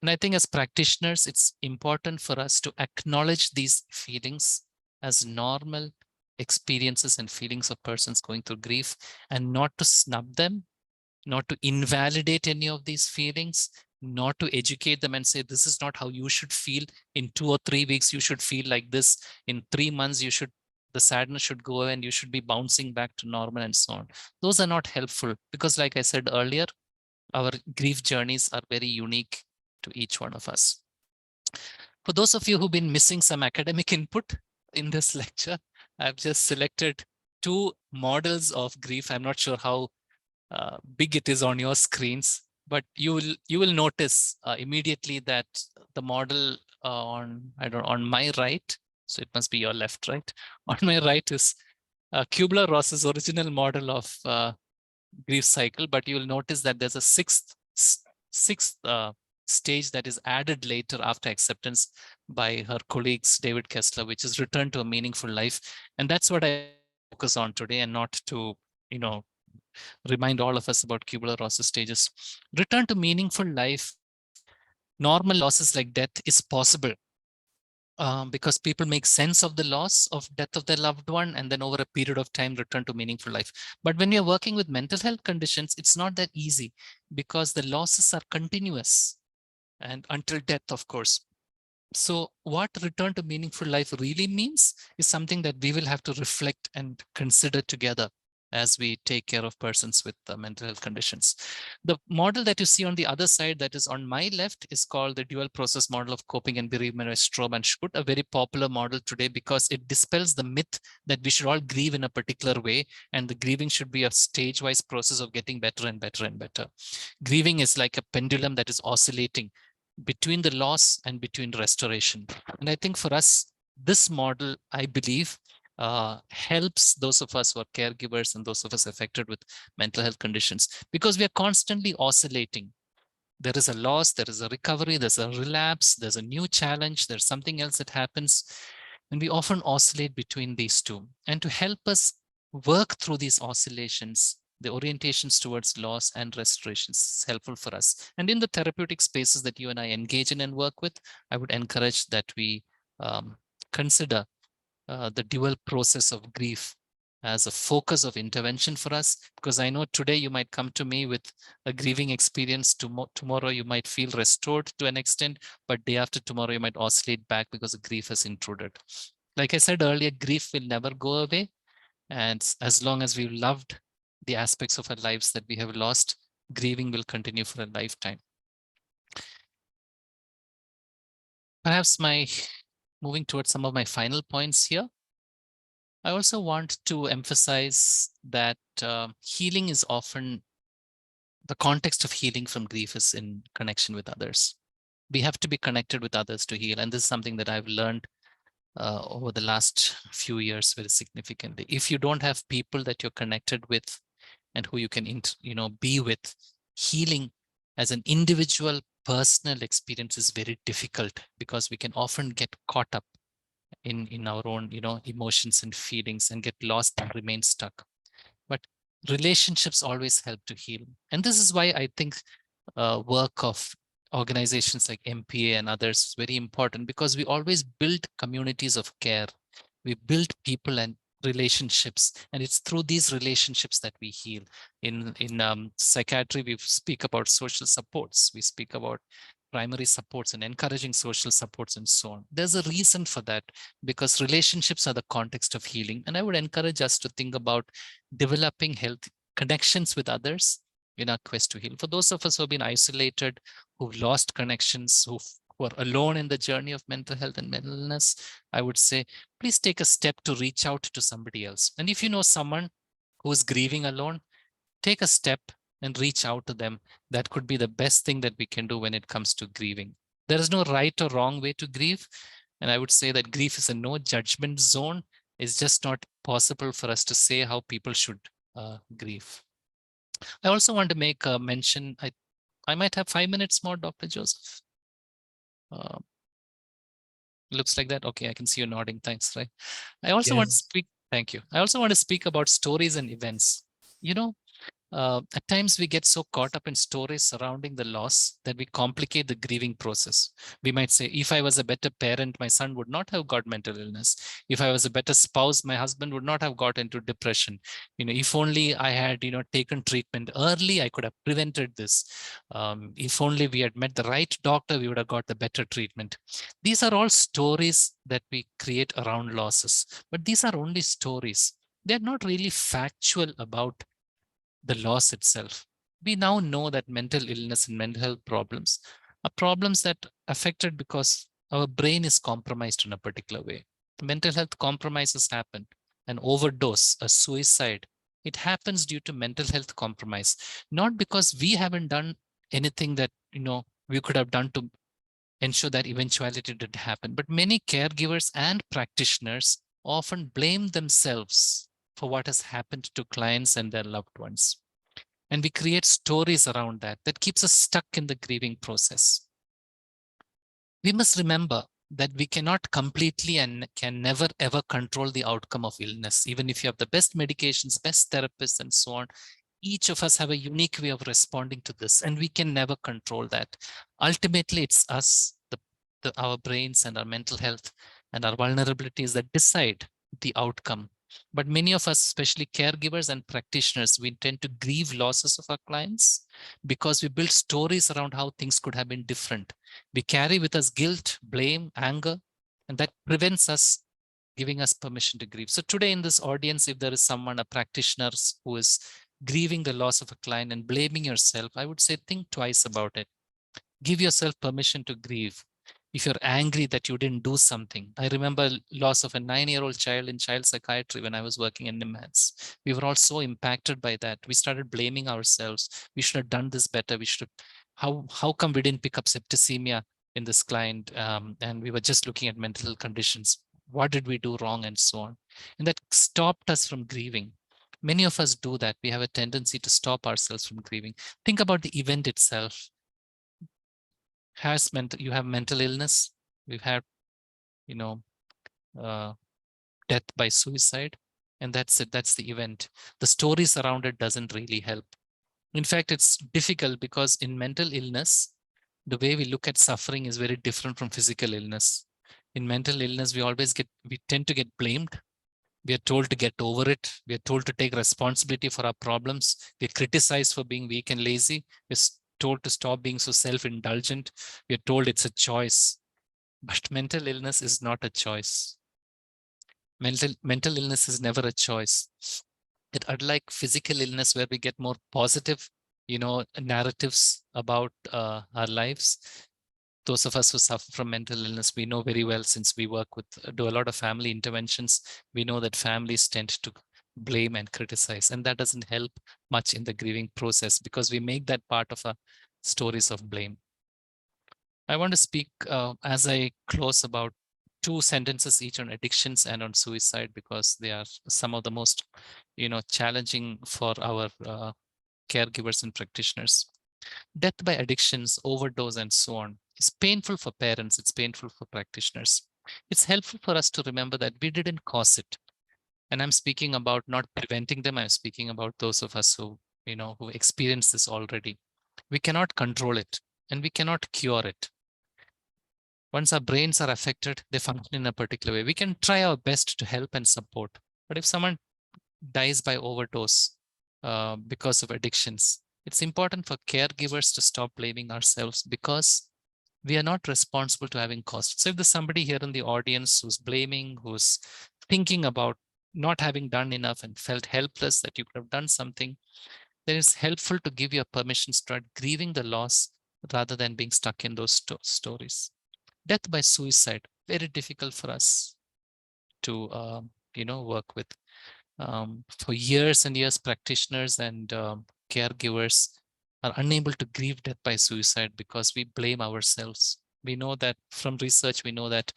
And I think as practitioners, it's important for us to acknowledge these feelings as normal experiences and feelings of persons going through grief, and not to snub them, not to invalidate any of these feelings, not to educate them and say, this is not how you should feel. In 2 or 3 weeks, you should feel like this. In 3 months, the sadness should go away and you should be bouncing back to normal and so on. Those are not helpful because, like I said earlier, our grief journeys are very unique to each one of us. For those of you who've been missing some academic input in this lecture, I've just selected 2 models of grief. I'm not sure how big it is on your screens, but you will notice immediately that the model on my right, so it must be your left, right? On my right is Kubler-Ross's original model of grief cycle, but you will notice that there's a sixth stage that is added later after acceptance by her colleagues, David Kessler, which is return to a meaningful life. And that's what I focus on today, and not to, remind all of us about Kubler-Ross's stages. Return to meaningful life, normal losses like death is possible because people make sense of the loss of death of their loved one, and then over a period of time return to meaningful life. But when you're working with mental health conditions, it's not that easy because the losses are continuous and until death, of course. So what return to meaningful life really means is something that we will have to reflect and consider together as we take care of persons with mental health conditions. The model that you see on the other side, that is on my left, is called the dual process model of coping and bereavement by Straub and Schut, a very popular model today because it dispels the myth that we should all grieve in a particular way, and the grieving should be a stage-wise process of getting better and better and better. Grieving is like a pendulum that is oscillating. between the loss and between restoration. And I think for us, this model, I believe, helps those of us who are caregivers and those of us affected with mental health conditions, because we are constantly oscillating. There is a loss, there is a recovery, there's a relapse, there's a new challenge, there's something else that happens. And we often oscillate between these two. And to help us work through these oscillations, the orientations towards loss and restoration is helpful for us. And in the therapeutic spaces that you and I engage in and work with, I would encourage that we consider the dual process of grief as a focus of intervention for us, because I know today you might come to me with a grieving experience. Tomorrow you might feel restored to an extent, but day after tomorrow you might oscillate back because the grief has intruded. Like I said earlier, grief will never go away. And as long as we've loved the aspects of our lives that we have lost, grieving will continue for a lifetime. Perhaps moving towards some of my final points here, I also want to emphasize that healing is often, the context of healing from grief is in connection with others. We have to be connected with others to heal. And this is something that I've learned over the last few years very significantly. If you don't have people that you're connected with and who you can be with, healing as an individual personal experience is very difficult, because we can often get caught up in our own emotions and feelings and get lost and remain stuck. But relationships always help to heal. And this is why I think work of organizations like MPA and others is very important, because we always build communities of care. We build people and relationships, and it's through these relationships that we heal. In psychiatry, we speak about social supports. We speak about primary supports and encouraging social supports and so on. There's a reason for that, because relationships are the context of healing. And I would encourage us to think about developing healthy connections with others in our quest to heal. For those of us who have been isolated, who've lost connections, who are alone in the journey of mental health and mental illness, I would say, please take a step to reach out to somebody else. And if you know someone who is grieving alone, take a step and reach out to them. That could be the best thing that we can do when it comes to grieving. There is no right or wrong way to grieve. And I would say that grief is a no judgment zone. It's just not possible for us to say how people should grieve. I also want to make a mention. I might have 5 minutes more, Dr. Joseph. Looks like that. Okay, I can see you nodding. Thanks. Right. I also want to speak. Thank you. I also want to speak about stories and events. At times we get so caught up in stories surrounding the loss that we complicate the grieving process. We might say, if I was a better parent, my son would not have got mental illness. If I was a better spouse, my husband would not have got into depression. If only I had, taken treatment early, I could have prevented this. If only we had met the right doctor, we would have got the better treatment. These are all stories that we create around losses, but these are only stories. They're not really factual about the loss itself. We now know that mental illness and mental health problems are problems that are affected because our brain is compromised in a particular way. Mental health compromises happen. An overdose, a suicide, it happens due to mental health compromise, not because we haven't done anything that we could have done to ensure that eventuality did happen. But many caregivers and practitioners often blame themselves for what has happened to clients and their loved ones. And we create stories around that keeps us stuck in the grieving process. We must remember that we cannot completely and can never ever control the outcome of illness. Even if you have the best medications, best therapists and so on, each of us have a unique way of responding to this, and we can never control that. Ultimately, it's us, our brains and our mental health and our vulnerabilities that decide the outcome. But many of us, especially caregivers and practitioners, we tend to grieve losses of our clients because we build stories around how things could have been different. We carry with us guilt, blame, anger, and that prevents us giving us permission to grieve. So today in this audience, if there is someone, a practitioner who is grieving the loss of a client and blaming yourself, I would say think twice about it. Give yourself permission to grieve. If you're angry that you didn't do something. I remember loss of a 9-year-old child in child psychiatry when I was working in NIMHANS. We were all so impacted by that. We started blaming ourselves. We should have done this better. We should have how come we didn't pick up septicemia in this client, and we were just looking at mental health conditions? What did we do wrong, and so on? And that stopped us from grieving. Many of us do that. We have a tendency to stop ourselves from grieving. Think about the event itself. You have mental illness. We've had, death by suicide, and that's it. That's the event. The stories around it doesn't really help. In fact, it's difficult because in mental illness, the way we look at suffering is very different from physical illness. In mental illness, we tend to get blamed. We are told to get over it. We are told to take responsibility for our problems. We're criticized for being weak and lazy. We're told to stop being so self-indulgent. We're told it's a choice. But mental illness is not a choice. Mental illness is never a choice. Unlike physical illness, where we get more positive, narratives about our lives, those of us who suffer from mental illness, we know very well, since we do a lot of family interventions, we know that families tend to blame and criticize, and that doesn't help much in the grieving process because we make that part of our stories of blame. I want to speak as I close about 2 sentences each on addictions and on suicide, because they are some of the most, challenging for our caregivers and practitioners. Death by addictions, overdose, and so on is painful for parents. It's painful for practitioners. It's helpful for us to remember that we didn't cause it. And I'm speaking about not preventing them. I'm speaking about those of us who experience this already. We cannot control it, and we cannot cure it. Once our brains are affected, they function in a particular way. We can try our best to help and support. But if someone dies by overdose because of addictions, it's important for caregivers to stop blaming ourselves, because we are not responsible to having caused. So if there's somebody here in the audience who's blaming, who's thinking about not having done enough and felt helpless that you could have done something, then it's helpful to give your permission to start grieving the loss rather than being stuck in those stories. Death by suicide, very difficult for us to work with. For years and years, practitioners and caregivers are unable to grieve death by suicide because we blame ourselves. We know that from research, we know that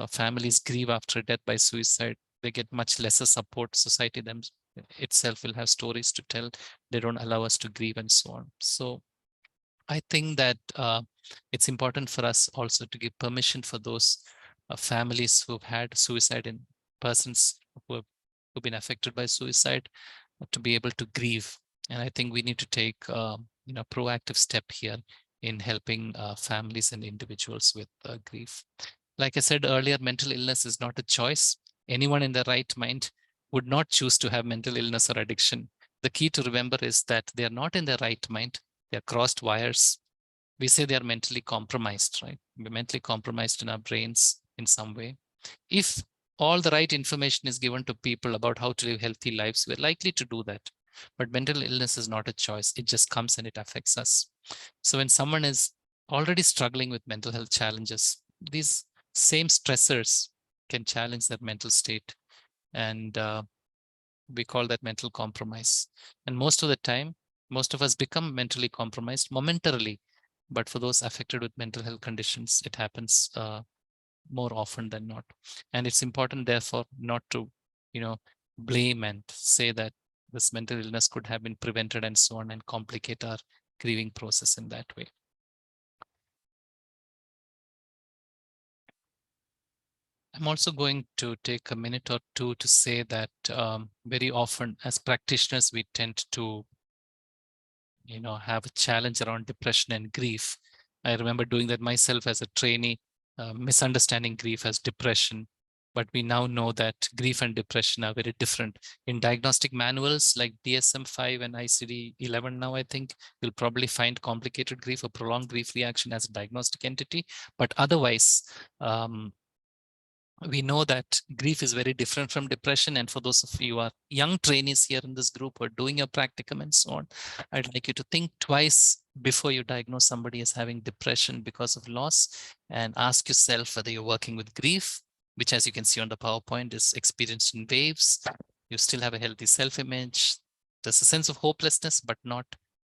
families grieve after death by suicide. They get much lesser support. Society itself will have stories to tell. They don't allow us to grieve and so on. So I think that it's important for us also to give permission for those families who've had suicide in persons who've been affected by suicide to be able to grieve. And I think we need to take proactive step here in helping families and individuals with grief. Like I said earlier, mental illness is not a choice. Anyone in their right mind would not choose to have mental illness or addiction. The key to remember is that they are not in their right mind. They're crossed wires. We say they are mentally compromised, right? We're mentally compromised in our brains in some way. If all the right information is given to people about how to live healthy lives, we're likely to do that. But mental illness is not a choice. It just comes and it affects us. So when someone is already struggling with mental health challenges, these same stressors can challenge their mental state. And we call that mental compromise. And most of the time, most of us become mentally compromised momentarily. But for those affected with mental health conditions, it happens more often than not. And it's important, therefore, not to, blame and say that this mental illness could have been prevented and so on, and complicate our grieving process in that way. I'm also going to take a minute or two to say that very often as practitioners, we tend to, have a challenge around depression and grief. I remember doing that myself as a trainee, misunderstanding grief as depression. But we now know that grief and depression are very different. In diagnostic manuals like DSM-5 and ICD-11 now, I think, you'll probably find complicated grief or prolonged grief reaction as a diagnostic entity. But otherwise, we know that grief is very different from depression. And for those of you who are young trainees here in this group who are doing your practicum and so on, I'd like you to think twice before you diagnose somebody as having depression because of loss, and ask yourself whether you're working with grief, which, as you can see on the PowerPoint, is experienced in waves. You still have a healthy self-image. There's a sense of hopelessness, but not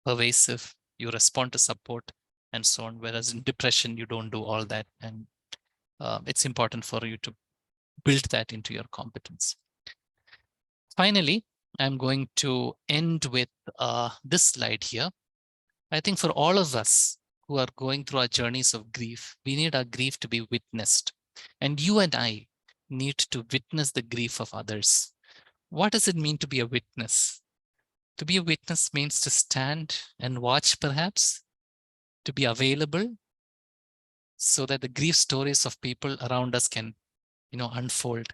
pervasive. You respond to support, and so on. Whereas in depression, you don't do all that. And it's important for you to build that into your competence. Finally, I'm going to end with this slide here. I think for all of us who are going through our journeys of grief, we need our grief to be witnessed. And you and I need to witness the grief of others. What does it mean to be a witness? To be a witness means to stand and watch, perhaps, to be available so that the grief stories of people around us can, unfold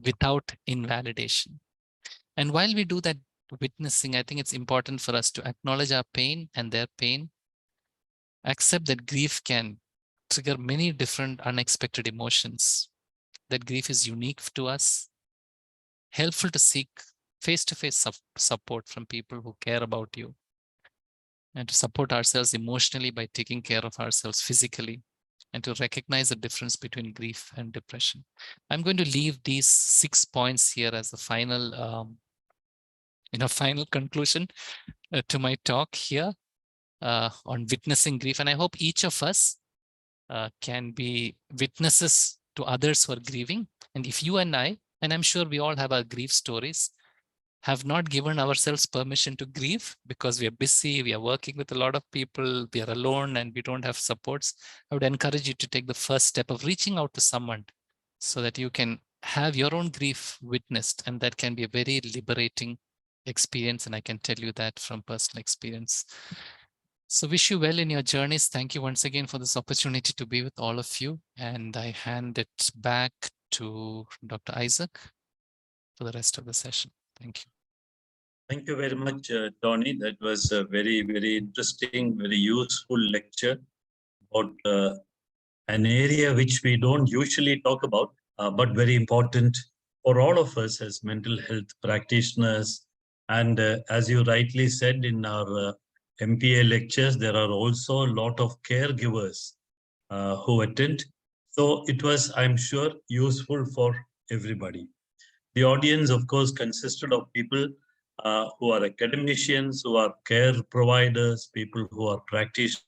without invalidation. And while we do that witnessing, I think it's important for us to acknowledge our pain and their pain, accept that grief can trigger many different unexpected emotions, that grief is unique to us, helpful to seek face-to-face support from people who care about you, and to support ourselves emotionally by taking care of ourselves physically, and to recognize the difference between grief and depression. I'm going to leave these 6 points here as the final, final conclusion to my talk here on witnessing grief. And I hope each of us can be witnesses to others who are grieving. And if you and I, and I'm sure we all have our grief stories, have not given ourselves permission to grieve because we are busy, we are working with a lot of people, we are alone and we don't have supports, I would encourage you to take the first step of reaching out to someone so that you can have your own grief witnessed. And that can be a very liberating experience. And I can tell you that from personal experience. So wish you well in your journeys. Thank you once again for this opportunity to be with all of you. And I hand it back to Dr. Isaac for the rest of the session. Thank you. Thank you very much, Tony. That was a very, very interesting, very useful lecture about an area which we don't usually talk about, but very important for all of us as mental health practitioners. And as you rightly said in our MPA lectures, there are also a lot of caregivers who attend. So it was, I'm sure, useful for everybody. The audience, of course, consisted of people who are academicians, who are care providers, people who are practitioners.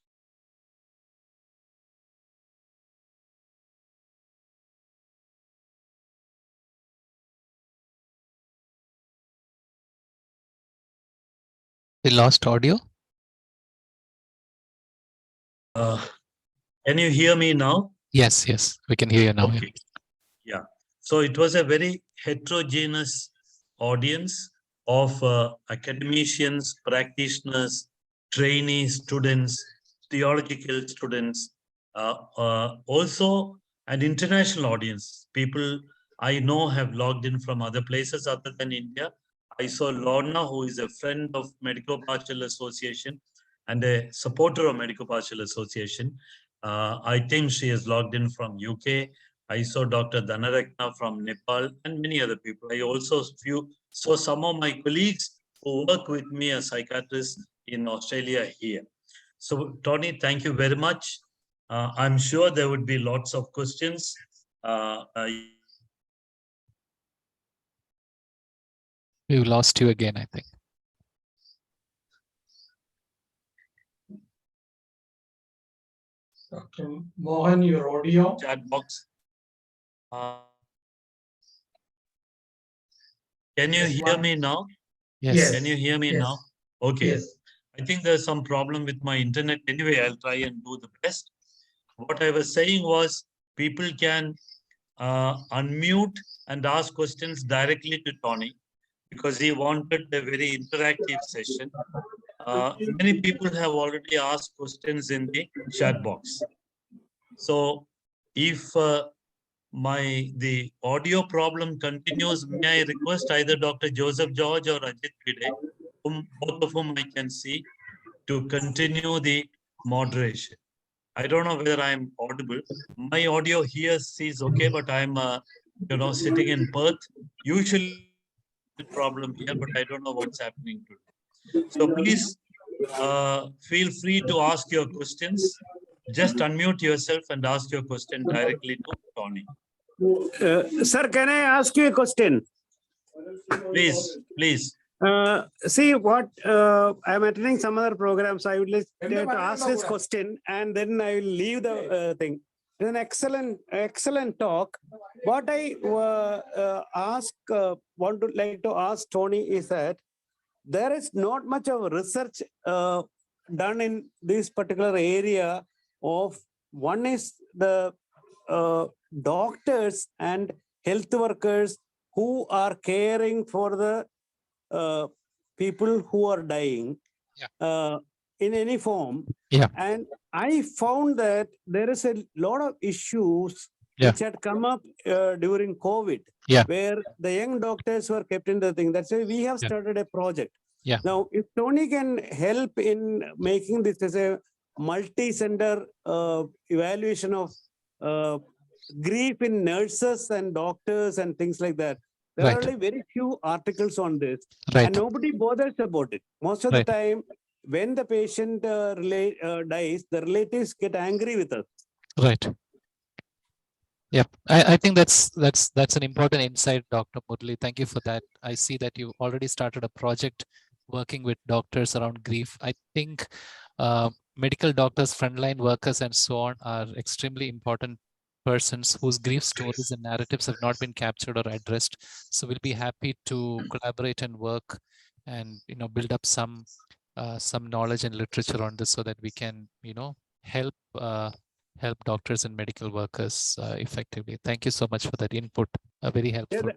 We lost audio. Can you hear me now? Yes, we can hear you now. Okay. Yeah. So it was a very heterogeneous audience of academicians, practitioners, trainees, students, theological students, also an international audience. People I know have logged in from other places other than India. I saw Lorna, who is a friend of Medico Pastoral Association and a supporter of Medico Pastoral Association. I think she is logged in from UK. I saw Dr. Dhanarakna from Nepal and many other people. I also saw some of my colleagues who work with me as psychiatrists in Australia here. So, Tony, thank you very much. I'm sure there would be lots of questions. We lost you again, I think. Dr. Mohan, your audio. Chat box. Can you hear me now? Yes. Can you hear me now? Okay. Yes. I think there's some problem with my internet. Anyway, I'll try and do the best. What I was saying was people can unmute and ask questions directly to Tony because he wanted a very interactive session. Many people have already asked questions in the chat box. So if the audio problem continues, may I request either Dr. Joseph George or Ajit Pide, both of whom I can see, to continue the moderation. I don't know whether I'm audible. My audio here is okay, but I'm sitting in Perth. Usually the problem here, but I don't know what's happening today. So please feel free to ask your questions. Just unmute yourself and ask your question directly to Tony. Sir, can I ask you a question? Please. See what I'm attending some other programs. I would like to ask this question and then I will leave the thing. It's an excellent talk. What I want to like to ask Tony is that there is not much of research done in this particular area of one is the doctors and health workers who are caring for the people who are dying in any form. Yeah. And I found that there is a lot of issues which had come up during COVID, where the young doctors were kept in the thing. That's why we have started a project. Yeah. Now, if Tony can help in making this as a multi-center evaluation of grief in nurses and doctors and things like that. There are only very few articles on this, and nobody bothers about it. Most of the time, when the patient dies, the relatives get angry with us. Right. Yep. I think that's an important insight, Dr. Murli. Thank you for that. I see that you already started a project working with doctors around grief. I think medical doctors, frontline workers, and so on are extremely important persons whose grief stories and narratives have not been captured or addressed. So we'll be happy to collaborate and work and build up some knowledge and literature on this so that we can help doctors and medical workers effectively. Thank you so much for that input. Very helpful.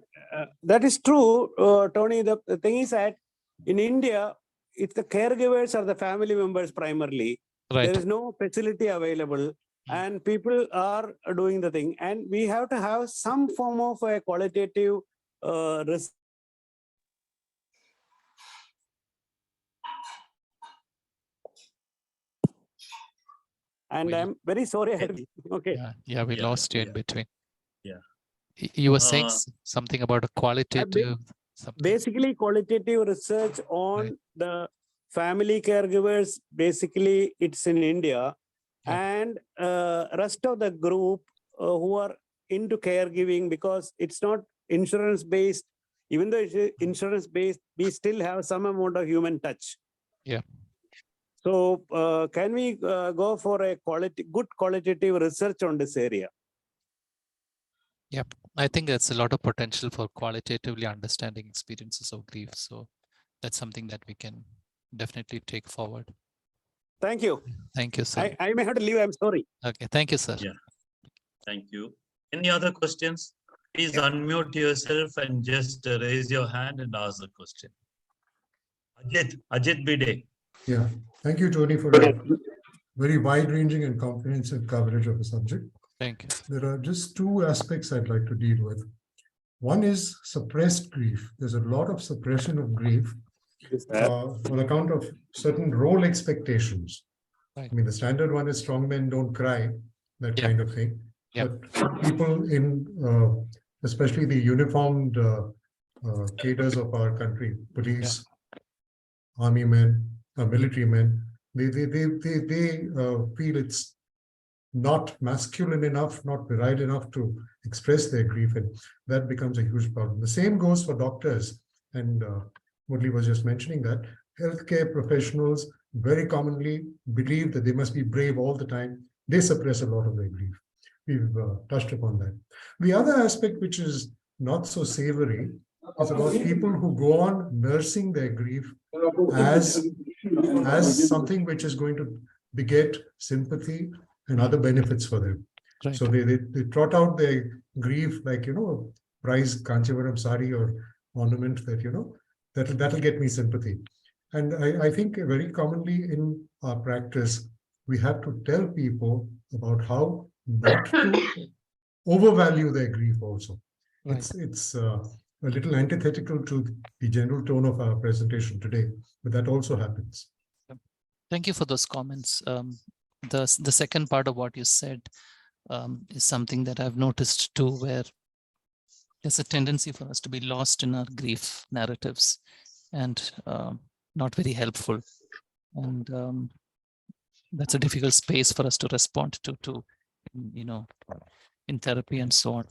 That is true, Tony. The thing is that in India, it's the caregivers or the family members primarily. Right. There is no facility available. And people are doing the thing, and we have to have some form of a qualitative risk. And I'm very sorry. Okay. Yeah, we lost you in between. Yeah. You were saying something about a qualitative. Basically, qualitative research on the family caregivers. Basically, it's in India. And rest of the group who are into caregiving, because it's not insurance based. Even though it's insurance based, we still have some amount of human touch. Yeah. So can we go for a good qualitative research on this area? Yep. I think that's a lot of potential for qualitatively understanding experiences of grief. So that's something that we can definitely take forward. Thank you. Thank you, sir. I may have to leave. I'm sorry. Okay. Thank you, sir. Yeah. Thank you. Any other questions? Please unmute yourself and just raise your hand and ask the question. Ajit Bide. Yeah, thank you, Tony, for a very wide-ranging and comprehensive coverage of the subject. Thank you. There are just two aspects I'd like to deal with. One is suppressed grief. There's a lot of suppression of grief on account of certain role expectations. Right. I mean, the standard one is strong men don't cry, that kind of thing. But people in, especially the uniformed cadres of our country, police, army men, military men, they feel it's not masculine enough, not virile enough to express their grief, and that becomes a huge problem. The same goes for doctors, and Murli was just mentioning that healthcare professionals very commonly believe that they must be brave all the time. They suppress a lot of their grief. We've touched upon that. The other aspect, which is not so savory, is about people who go on nursing their grief as something which is going to beget sympathy and other benefits for them. Right. So they trot out their grief like, prize Kanchivaram sari or ornament that, that'll get me sympathy. And I think very commonly in our practice, we have to tell people about how not to overvalue their grief also. Right. It's a little antithetical to the general tone of our presentation today, but that also happens. Thank you for those comments. The second part of what you said is something that I've noticed too, where there's a tendency for us to be lost in our grief narratives and not very helpful. And that's a difficult space for us to respond to in therapy and so on.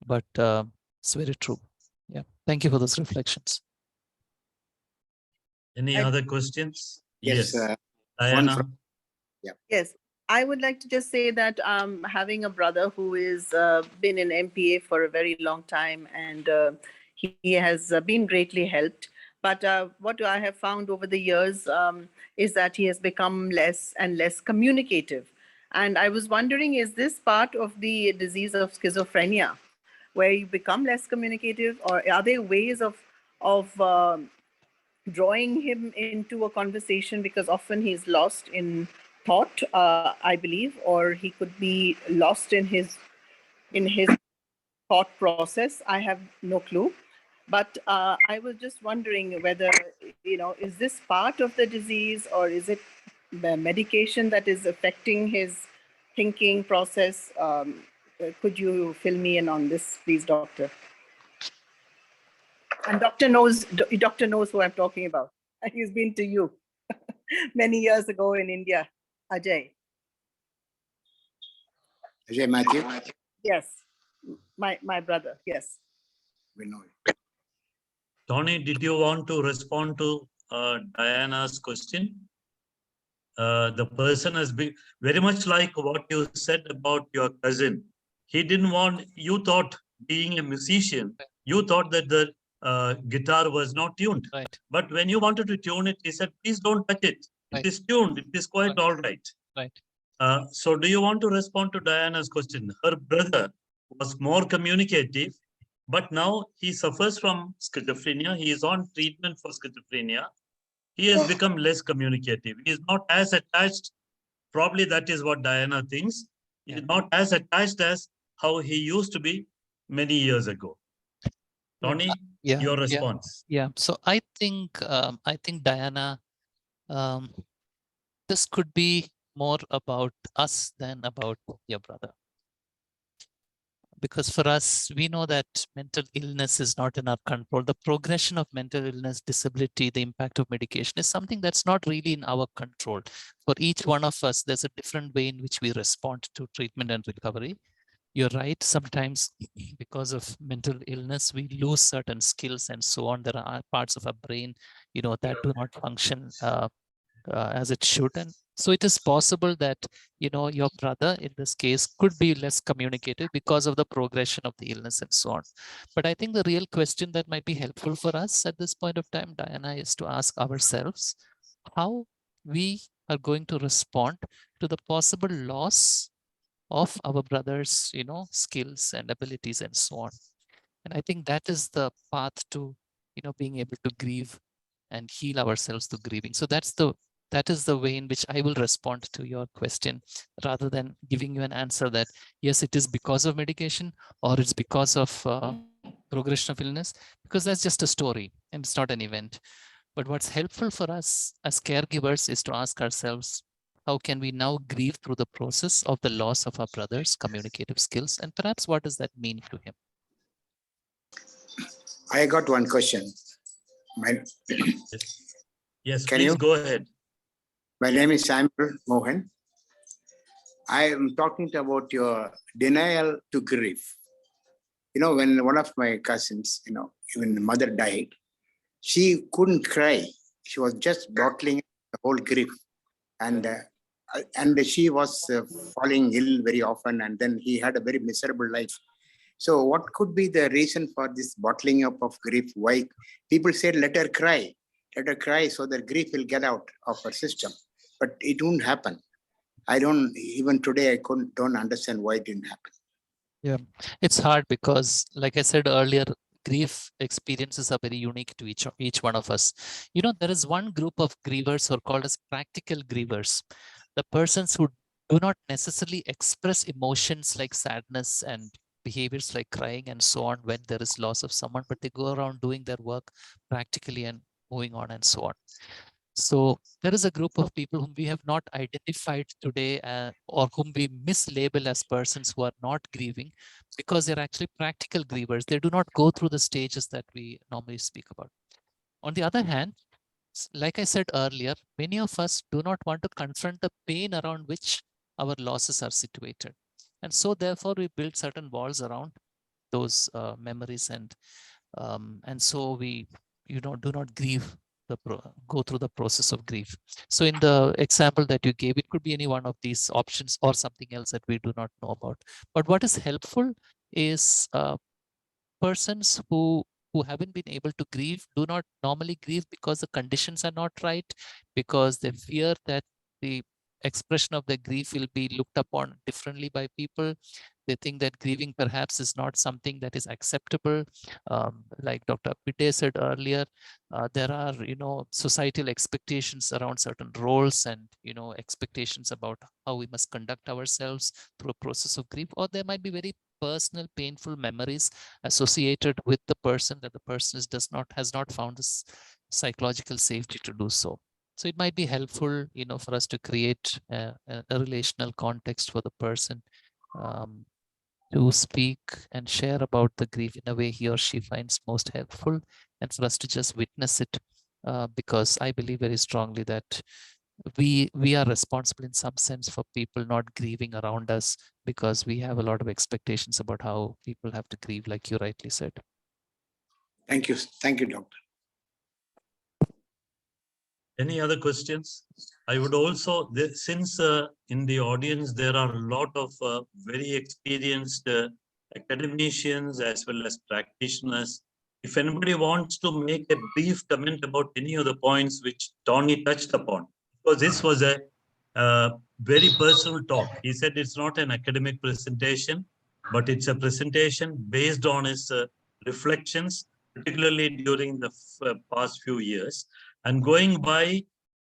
But it's very true. Yeah. Thank you for those reflections. Any other questions? Yes, Yes. one Diana. from, yeah. Yes, I would like to just say that having a brother who is been in MPA for a very long time, and he has been greatly helped. But what I have found over the years is that he has become less and less communicative. And I was wondering, is this part of the disease of schizophrenia, where you become less communicative, or are there ways of drawing him into a conversation, because often he's lost in thought, I believe, or he could be lost in his thought process. I have no clue. But I was just wondering whether, is this part of the disease, or is it the medication that is affecting his thinking process? Could you fill me in on this, please, doctor? And doctor knows who I'm talking about. He's been to you many years ago in India. Ajay. Ajay Matthew, Yes, my brother. Yes. we know it. Tony, did you want to respond to Diana's question? The person has been very much like what you said about your cousin. He didn't want, you thought, being a musician, you thought that the guitar was not tuned. Right. But when you wanted to tune it, he said, please don't touch it. Right. It is tuned. It is quite all right. Right. So do you want to respond to Diana's question? Her brother was more communicative, but now he suffers from schizophrenia. He is on treatment for schizophrenia. He has become less communicative. He is not as attached. Probably that is what Diana thinks. He is not as attached as how he used to be many years ago. Tony, your response. Yeah. So I think Diana, this could be more about us than about your brother. Because for us, we know that mental illness is not in our control. The progression of mental illness, disability, the impact of medication is something that's not really in our control. For each one of us, there's a different way in which we respond to treatment and recovery. You're right. Sometimes because of mental illness, we lose certain skills and so on. There are parts of our brain, that do not function as it should. And so it is possible that, your brother in this case could be less communicative because of the progression of the illness and so on. But I think the real question that might be helpful for us at this point of time, Diana, is to ask ourselves how we are going to respond to the possible loss of our brother's, skills and abilities and so on. And I think that is the path to, being able to grieve and heal ourselves through grieving. So that is the way in which I will respond to your question, rather than giving you an answer that, yes, it is because of medication or it's because of progression of illness, because that's just a story and it's not an event. But what's helpful for us as caregivers is to ask ourselves, how can we now grieve through the process of the loss of our brother's communicative skills? And perhaps what does that mean to him? I got one question. Yes, Can please you go ahead. My name is Samuel Mohan. I am talking about your denial to grief. When one of my cousins, when the mother died, she couldn't cry. She was just bottling the whole grief. And she was falling ill very often. And then he had a very miserable life. So what could be the reason for this bottling up of grief? Why people said, let her cry so that grief will get out of her system. But it won't happen. Even today, don't understand why it didn't happen. Yeah, it's hard because, like I said earlier, grief experiences are very unique to each one of us. There is one group of grievers who are called as practical grievers. The persons who do not necessarily express emotions like sadness and behaviors like crying and so on when there is loss of someone, but they go around doing their work practically and moving on and so on. So there is a group of people whom we have not identified today or whom we mislabel as persons who are not grieving, because they're actually practical grievers. They do not go through the stages that we normally speak about. On the other hand, like I said earlier, many of us do not want to confront the pain around which our losses are situated. And so therefore we build certain walls around those memories, and so we do not grieve go through the process of grief. So in the example that you gave, it could be any one of these options or something else that we do not know about. But what is helpful is persons who haven't been able to grieve do not normally grieve because the conditions are not right, because they fear that the expression of their grief will be looked upon differently by people. They think that grieving perhaps is not something that is acceptable. Like Dr. Pite said earlier, there are, societal expectations around certain roles and, expectations about how we must conduct ourselves through a process of grief, or there might be very personal, painful memories associated with the person that the person has not found this psychological safety to do so. So it might be helpful, for us to create a relational context for the person to speak and share about the grief in a way he or she finds most helpful, and for us to just witness it, because I believe very strongly that we are responsible in some sense for people not grieving around us, because we have a lot of expectations about how people have to grieve, like you rightly said. Thank you, doctor. Any other questions? I would also, since in the audience there are a lot of very experienced academicians as well as practitioners, if anybody wants to make a brief comment about any of the points which Tony touched upon, because this was a very personal talk. He said it's not an academic presentation, but it's a presentation based on his reflections, particularly during the past few years. And going by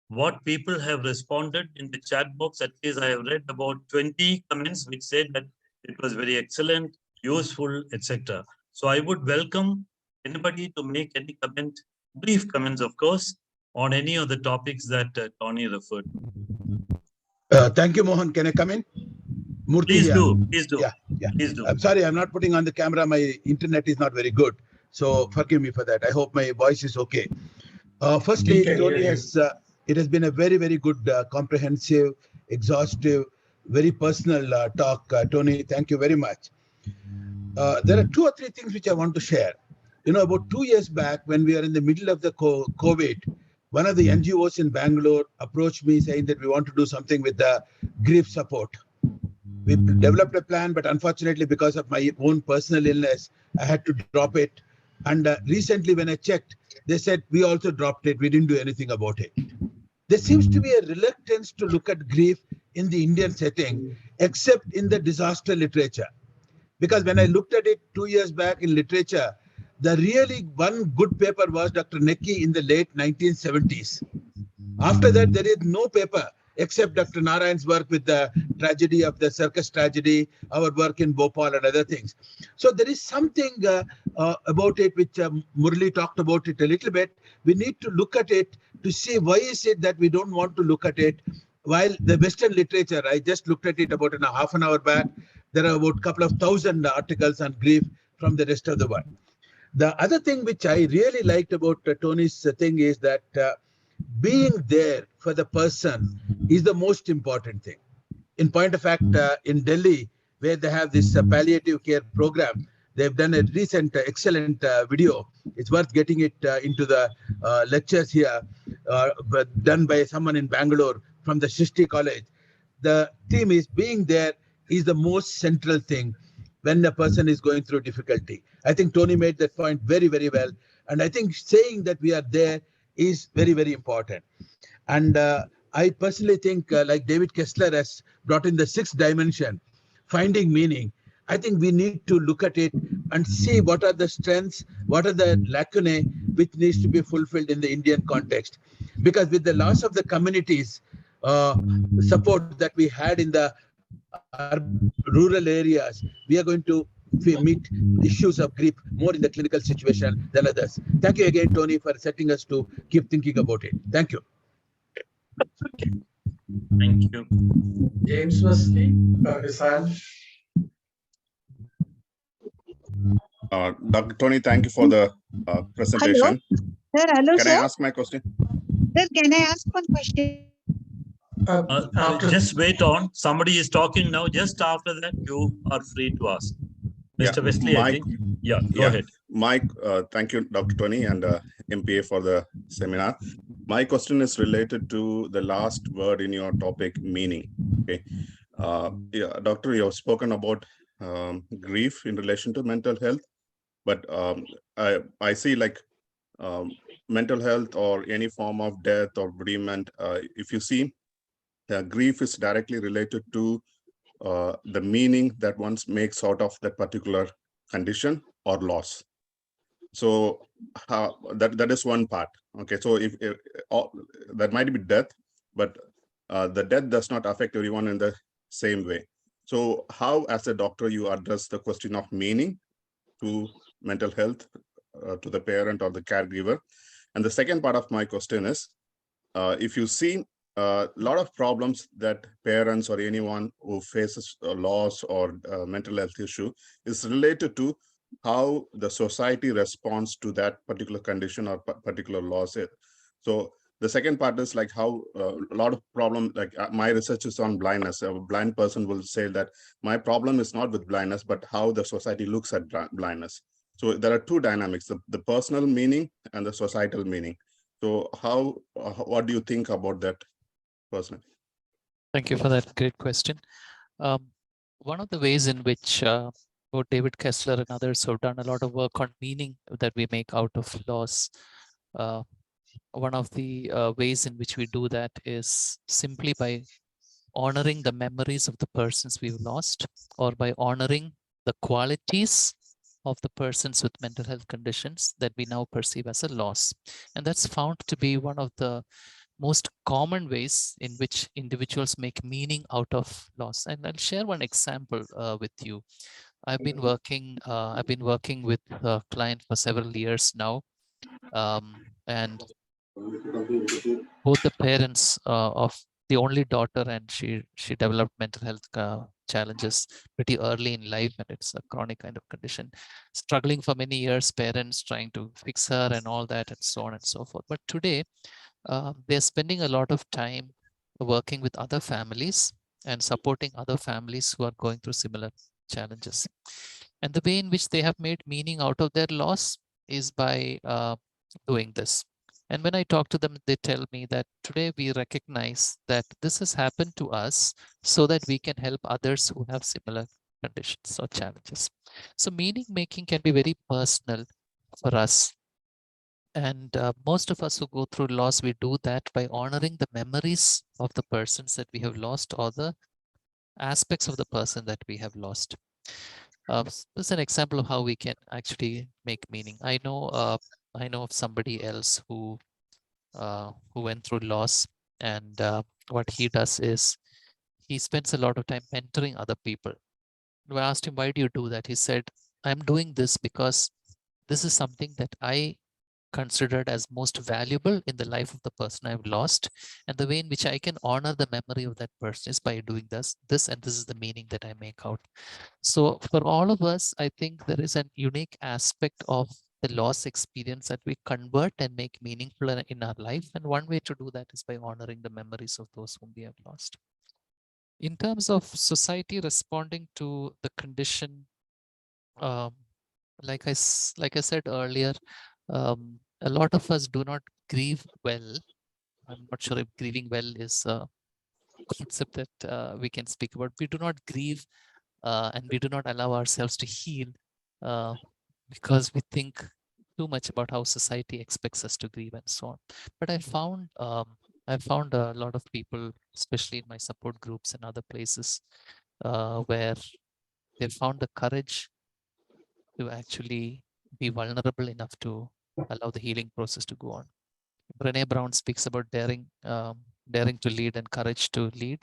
what people have responded in the chat box, at least I have read about 20 comments which said that it was very excellent, useful, etc. So I would welcome anybody to make any comment, brief comments, of course, on any of the topics that Tony referred to. Thank you, Mohan. Can I come in? Murthy Please here. do. Please do. Yeah. Please do. I'm sorry, I'm not putting on the camera. My internet is not very good. So forgive me for that. I hope my voice is okay. Firstly, Tony it has been a very, very good, comprehensive, exhaustive, very personal talk. Tony, thank you very much. There are 2 or 3 things which I want to share. About 2 years back, when we are in the middle of the COVID, one of the NGOs in Bangalore approached me saying that we want to do something with the grief support. We developed a plan, but unfortunately, because of my own personal illness, I had to drop it. And recently, when I checked, they said we also dropped it. We didn't do anything about it. There seems to be a reluctance to look at grief in the Indian setting, except in the disaster literature. Because when I looked at it 2 years back in literature, the really one good paper was Dr. Necki in the late 1970s. After that, there is no paper except Dr. Narayan's work with the tragedy of the circus tragedy, our work in Bhopal and other things. So there is something about it which Murli talked about it a little bit. We need to look at it to see why is it that we don't want to look at it. While the Western literature, I just looked at it about a half an hour back, there are about a couple of thousand articles on grief from the rest of the world. The other thing which I really liked about Tony's thing is that being there for the person is the most important thing. In point of fact, in Delhi, where they have this palliative care program, they've done a recent excellent video. It's worth getting it into the lectures here, but done by someone in Bangalore from the Srishti College. The theme is being there is the most central thing when a person is going through difficulty. I think Tony made that point very, very well. And I think saying that we are there is very, very important. And I personally think, like David Kessler has brought in the 6th dimension, finding meaning. I think we need to look at it and see what are the strengths, what are the lacunae which needs to be fulfilled in the Indian context. Because with the loss of the communities, support that we had in the rural areas, we are going to meet issues of grief more in the clinical situation than others. Thank you again, Tony, for setting us to keep thinking about it. Thank you. Thank you. James Wesley, Pakistan. Dr. Tony, thank you for the presentation. Hello, sir. Hello, Can sir. I ask my question? Sir, can I ask one question? Just wait on. Somebody is talking now. Just after that, you are free to ask. Mr. Wesley, I think. Yeah, go ahead. Mike, thank you, Dr. Tony, and MPA for the seminar. My question is related to the last word in your topic, meaning. Okay, yeah, Doctor, you have spoken about grief in relation to mental health, but I see like mental health or any form of death or bereavement. If you see, grief is directly related to the meaning that one makes out of that particular condition or loss. So that is one part. Okay, so if that might be death, but the death does not affect everyone in the same way. So how, as a doctor, you address the question of meaning to mental health, to the parent or the caregiver? And the second part of my question is, if you see a lot of problems that parents or anyone who faces a loss or a mental health issue is related to how the society responds to that particular condition or particular loss. So the second part is like how a lot of problem, like my research is on blindness. A blind person will say that my problem is not with blindness, but how the society looks at blindness. So there are two dynamics, the personal meaning and the societal meaning. So how, what do you think about that personally? Thank you for that great question. One of the ways in which both David Kessler and others have done a lot of work on meaning that we make out of loss. One of the ways in which we do that is simply by honoring the memories of the persons we've lost, or by honoring the qualities of the persons with mental health conditions that we now perceive as a loss. And that's found to be one of the most common ways in which individuals make meaning out of loss. And I'll share one example with you. I've been working with a client for several years now, and both the parents of the only daughter, and she developed mental health challenges pretty early in life, and it's a chronic kind of condition. Struggling for many years, parents trying to fix her and all that, and so on and so forth. But today, they're spending a lot of time working with other families and supporting other families who are going through similar challenges. And the way in which they have made meaning out of their loss is by doing this. And when I talk to them, they tell me that today we recognize that this has happened to us so that we can help others who have similar conditions or challenges. So meaning making can be very personal for us. And most of us who go through loss, we do that by honoring the memories of the persons that we have lost, or the aspects of the person that we have lost. This is an example of how we can actually make meaning. I know of somebody else who went through loss, and what he does is he spends a lot of time mentoring other people. When I asked him, why do you do that? He said, I'm doing this because this is something that I considered as most valuable in the life of the person I've lost. And the way in which I can honor the memory of that person is by doing this, and this is the meaning that I make out. So for all of us, I think there is an unique aspect of the loss experience that we convert and make meaningful in our life. And one way to do that is by honoring the memories of those whom we have lost. In terms of society responding to the condition, like I said earlier, a lot of us do not grieve well. I'm not sure if grieving well is a concept that we can speak about. We do not grieve and we do not allow ourselves to heal because we think too much about how society expects us to grieve and so on. But I found a lot of people, especially in my support groups and other places, where they found the courage to actually be vulnerable enough to allow the healing process to go on. Brené Brown speaks about daring to lead and courage to lead.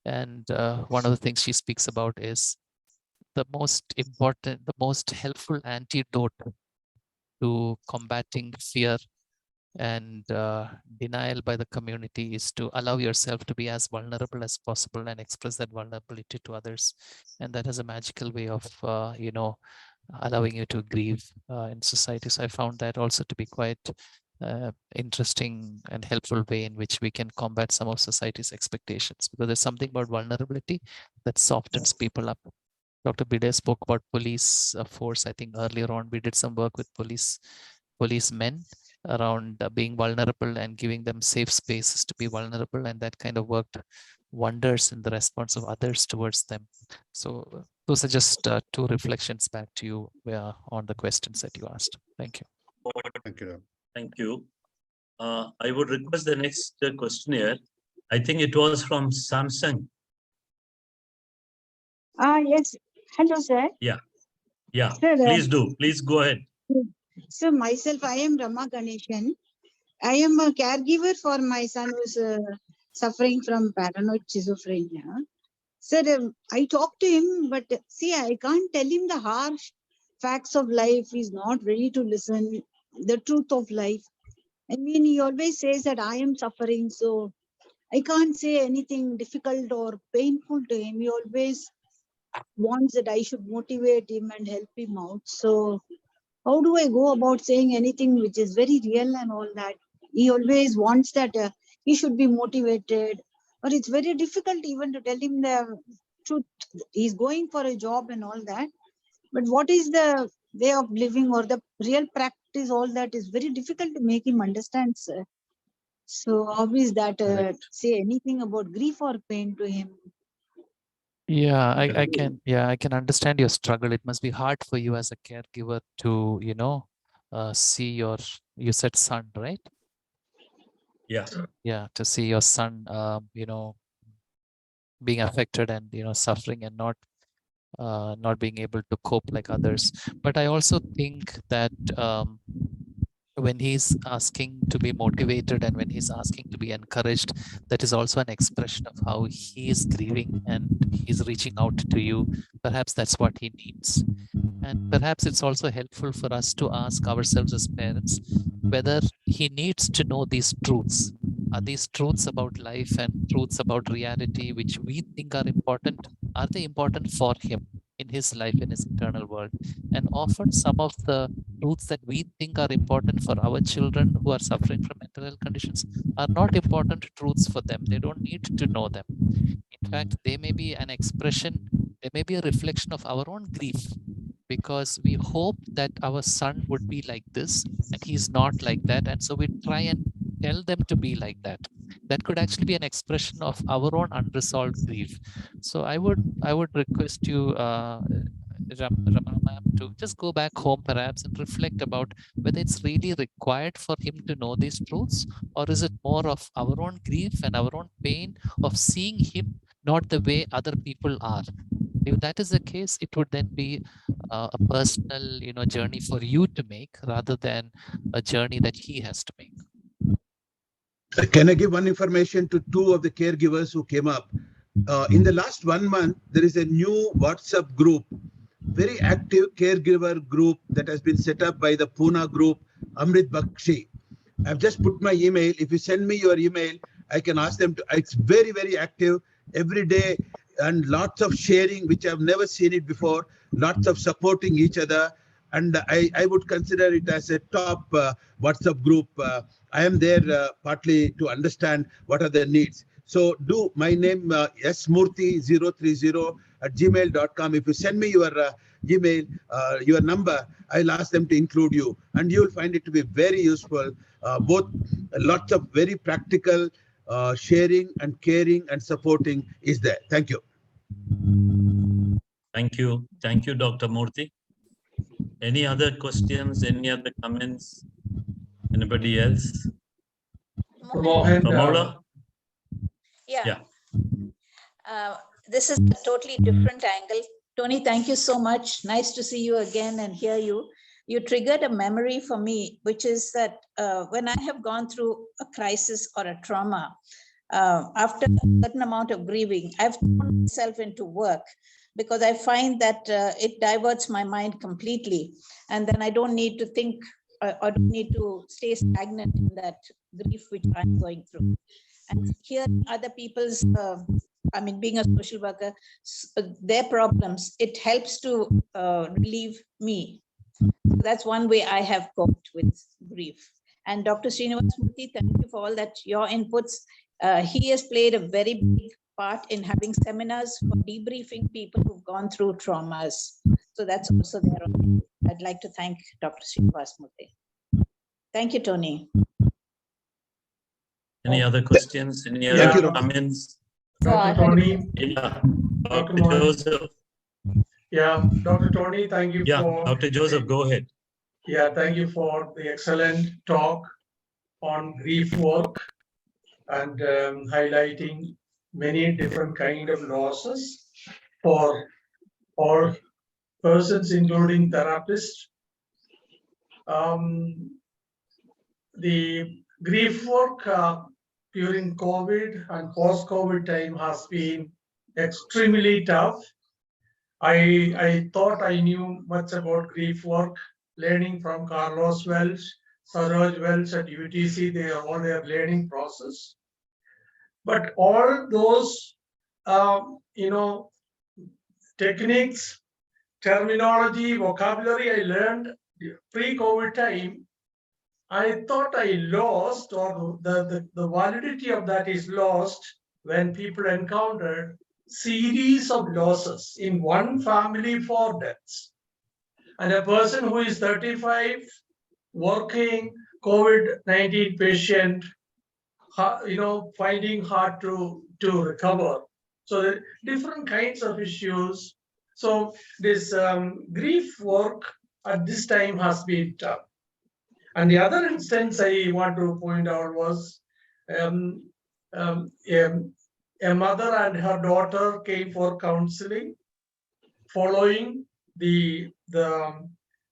And one of the things she speaks about is the most helpful antidote to combating fear and denial by the community is to allow yourself to be as vulnerable as possible and express that vulnerability to others. And that has a magical way of, allowing you to grieve in society. So I found that also to be quite interesting and helpful way in which we can combat some of society's expectations, because there's something about vulnerability that softens people up. Dr. Bide spoke about police force. I think earlier on we did some work with policemen. around being vulnerable and giving them safe spaces to be vulnerable, and that kind of worked wonders in the response of others towards them. So those are just two reflections back to you on the questions that you asked. Thank you. Thank you. Thank you. I would request the next questionnaire. I think it was from Samsung. Yes. Hello, sir. Yeah. Yeah. Sir, Please do. Please go ahead. So myself, I am Rama Ganeshan. I am a caregiver for my son who's suffering from paranoid schizophrenia. Sir, I talked to him, but see, I can't tell him the harsh facts of life. He's not ready to listen the truth of life. I mean, he always says that I am suffering, so I can't say anything difficult or painful to him. He always wants that I should motivate him and help him out. So how do I go about saying anything which is very real and all that? He always wants that he should be motivated, but it's very difficult even to tell him the truth. He's going for a job and all that, but what is the way of living or the real practice, all that is very difficult to make him understand, sir. So how is that say anything about grief or pain to him? Yeah, I can understand your struggle. It must be hard for you as a caregiver to, see you said son, right? Yeah. Yeah, to see your son, being affected and, suffering and not being able to cope like others. But I also think that when he's asking to be motivated and when he's asking to be encouraged, that is also an expression of how he is grieving and he's reaching out to you. Perhaps that's what he needs. And perhaps it's also helpful for us to ask ourselves as parents whether he needs to know these truths. Are these truths about life and truths about reality, which we think are important, are they important for him in his life, in his eternal world? And often some of the truths that we think are important for our children who are suffering from mental health conditions are not important truths for them. They don't need to know them. In fact, they may be an expression, they may be a reflection of our own grief, because we hope that our son would be like this and he's not like that. And so we try and tell them to be like that. That could actually be an expression of our own unresolved grief. So I would request you, Rama ma'am, to just go back home perhaps and reflect about whether it's really required for him to know these truths, or is it more of our own grief and our own pain of seeing him not the way other people are. If that is the case, it would then be a personal, journey for you to make rather than a journey that he has to make. Can I give one information to two of the caregivers who came up? In the last 1 month, there is a new WhatsApp group, very active caregiver group that has been set up by the Pune group, Amrit Bakshi. I've just put my email. If you send me your email, I can ask them to. It's very, very active every day and lots of sharing, which I've never seen it before, lots of supporting each other. And I would consider it as a top WhatsApp group. I am there partly to understand what are their needs. So do my name smurthy030@gmail.com. If you send me your Gmail, your number, I'll ask them to include you. And you'll find it to be very useful. Both lots of very practical sharing and caring and supporting is there. Thank you. Thank you. Thank you, Dr. Murthy. Any other questions? Any other comments? Anybody else? Mohan, Kamala? Yeah. This is a totally different angle. Tony, thank you so much. Nice to see you again and hear you. You triggered a memory for me, which is that when I have gone through a crisis or a trauma, after a certain amount of grieving, I've thrown myself into work because I find that it diverts my mind completely. And then I don't need to think or don't need to stay stagnant in that grief which I'm going through. And hearing other people's, being a social worker, their problems, it helps to relieve me. So that's one way I have coped with grief. And Dr. Srinivasmurthy, thank you for all that, your inputs. He has played a very big part in having seminars for debriefing people who've gone through traumas. So that's also there. I'd like to thank Dr. Srinivasmurthy. Thank you, Tony. Any other questions? Any Thank other you. comments? Dr. Tony, Yeah, Dr. Dr. Mohan. Joseph. Yeah, Dr. Tony, thank you Yeah, for. Dr. Joseph, go ahead. Yeah, thank you for the excellent talk on grief work and highlighting many different kind of losses for all persons, including therapists. The grief work during COVID and post-COVID time has been extremely tough. I thought I knew much about grief work, learning from Carlos Welch, Saroj Welch at UTC, they are all their learning process. But all those, techniques, terminology, vocabulary I learned pre-COVID time, I thought I lost, or the validity of that is lost when people encountered series of losses in one family for deaths. And a person who is 35, working, COVID-19 patient, finding hard to recover. So the different kinds of issues. So this grief work at this time has been tough. And the other instance I want to point out was a mother and her daughter came for counseling following the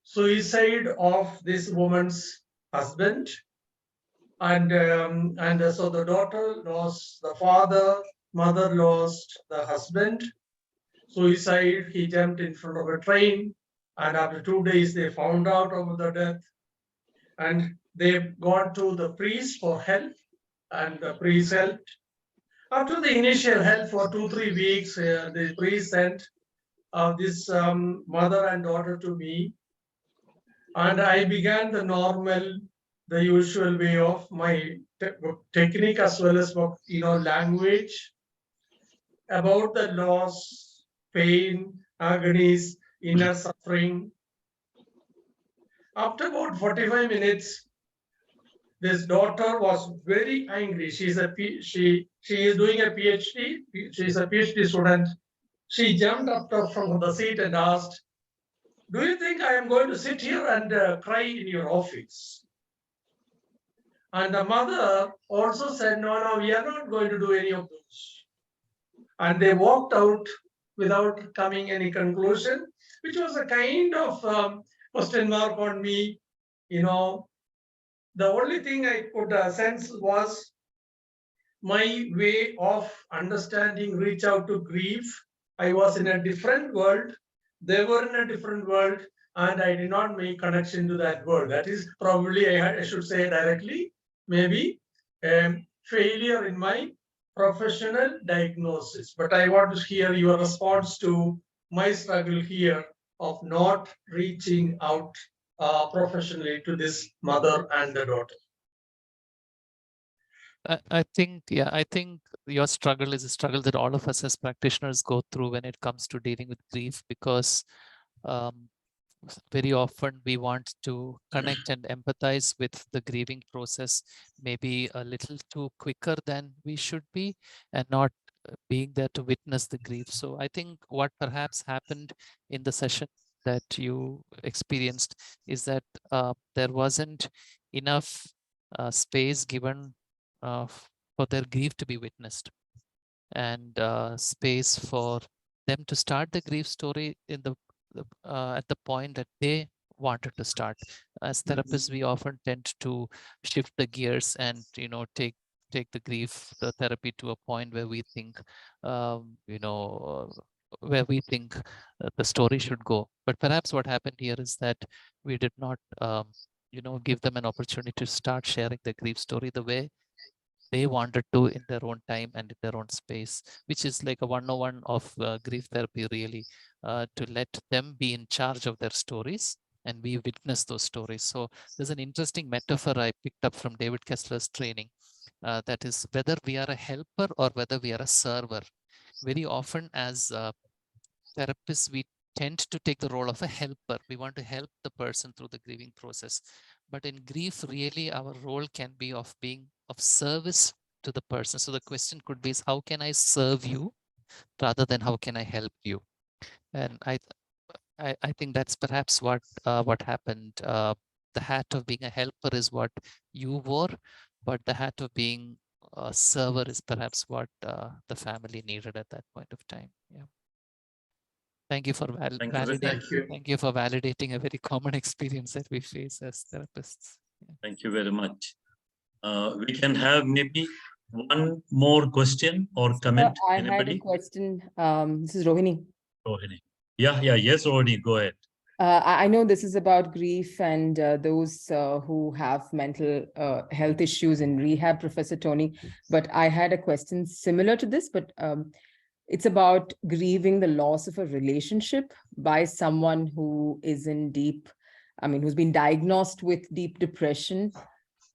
suicide of this woman's husband. And so the daughter lost the father, mother lost the husband. Suicide, he jumped in front of a train, and after 2 days they found out of the death. And they've gone to the priest for help, and the priest helped. After the initial help for 2-3 weeks, the priest sent this mother and daughter to me, and I began the usual way of my technique as well as language about the loss, pain, agonies, inner suffering. After about 45 minutes, this daughter was very angry. She is doing a PhD. She is a PhD student. She jumped up from the seat and asked, "Do you think I am going to sit here and cry in your office?" And the mother also said, "No, we are not going to do any of those." And they walked out without coming any conclusion, which was a kind of question mark on me. The only thing I could sense was my way of understanding reach out to grief. I was in a different world. They were in a different world, and I did not make connection to that world. That is probably, I should say directly, maybe failure in my professional diagnosis. But I want to hear your response to my struggle here of not reaching out professionally to this mother and the daughter. I think your struggle is a struggle that all of us as practitioners go through when it comes to dealing with grief, because very often we want to connect and empathize with the grieving process, maybe a little too quicker than we should be, and not being there to witness the grief. So I think what perhaps happened in the session that you experienced is that there wasn't enough space given for their grief to be witnessed, and space for them to start the grief story in at the point that they wanted to start. As therapists, we often tend to shift the gears and take the grief therapy to a point where we think the story should go. But perhaps what happened here is that we did not give them an opportunity to start sharing the grief story the way they wanted to, in their own time and in their own space, which is like a 101 of grief therapy, really, to let them be in charge of their stories and we witness those stories. So there's an interesting metaphor I picked up from David Kessler's training, that is whether we are a helper or whether we are a server. Very often as therapists, we tend to take the role of a helper. We want to help the person through the grieving process. But in grief, really, our role can be of being of service to the person. So the question could be, is how can I serve you rather than how can I help you? And I think that's perhaps what happened. The hat of being a helper is what you wore, but the hat of being a server is perhaps what the family needed at that point of time. Yeah. Thank you for validating. Thank you for validating a very common experience that we face as therapists. Yeah. Thank you very much. We can have maybe one more question or comment. I Anybody? had a question. This is Rohini. Rohini. Yes, Rohini, go ahead. I know this is about grief and those who have mental health issues in rehab, Professor Tony, but I had a question similar to this, but it's about grieving the loss of a relationship by someone who is in deep, who's been diagnosed with deep depression.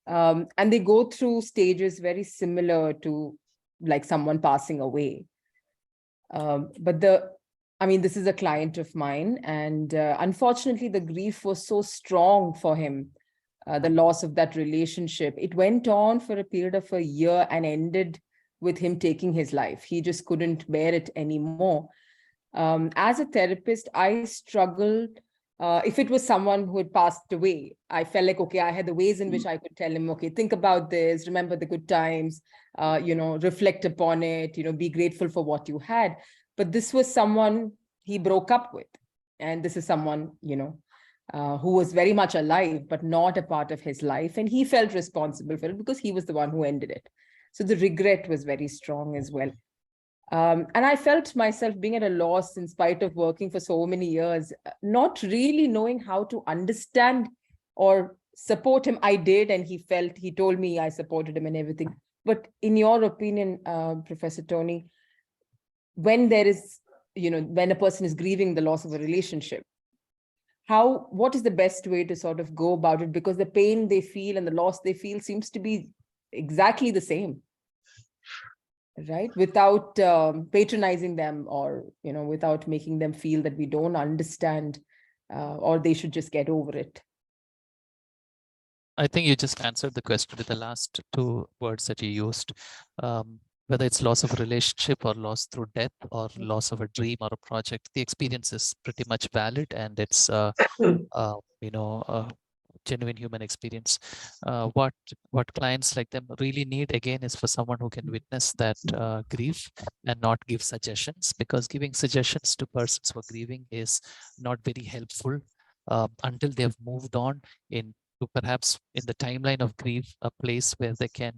And they go through stages very similar to like someone passing away. But this is a client of mine, and unfortunately, the grief was so strong for him, the loss of that relationship. It went on for a period of a year and ended with him taking his life. He just couldn't bear it anymore. As a therapist, I struggled. If it was someone who had passed away, I felt like, okay, I had the ways in which I could tell him, okay, think about this, remember the good times, reflect upon it, be grateful for what you had. But this was someone he broke up with. And this is someone, who was very much alive, but not a part of his life. And he felt responsible for it because he was the one who ended it. So the regret was very strong as well. And I felt myself being at a loss in spite of working for so many years, not really knowing how to understand or support him. I did, and he told me I supported him and everything. But in your opinion, Professor Tony, when there is, when a person is grieving the loss of a relationship, what is the best way to sort of go about it? Because the pain they feel and the loss they feel seems to be exactly the same, right? Without patronizing them or, without making them feel that we don't understand or they should just get over it. I think you just answered the question with the last two words that you used. Whether it's loss of a relationship or loss through death or loss of a dream or a project, the experience is pretty much valid, and it's a genuine human experience. What clients like them really need, again, is for someone who can witness that grief and not give suggestions, because giving suggestions to persons who are grieving is not very helpful until they have moved on to perhaps in the timeline of grief, a place where they can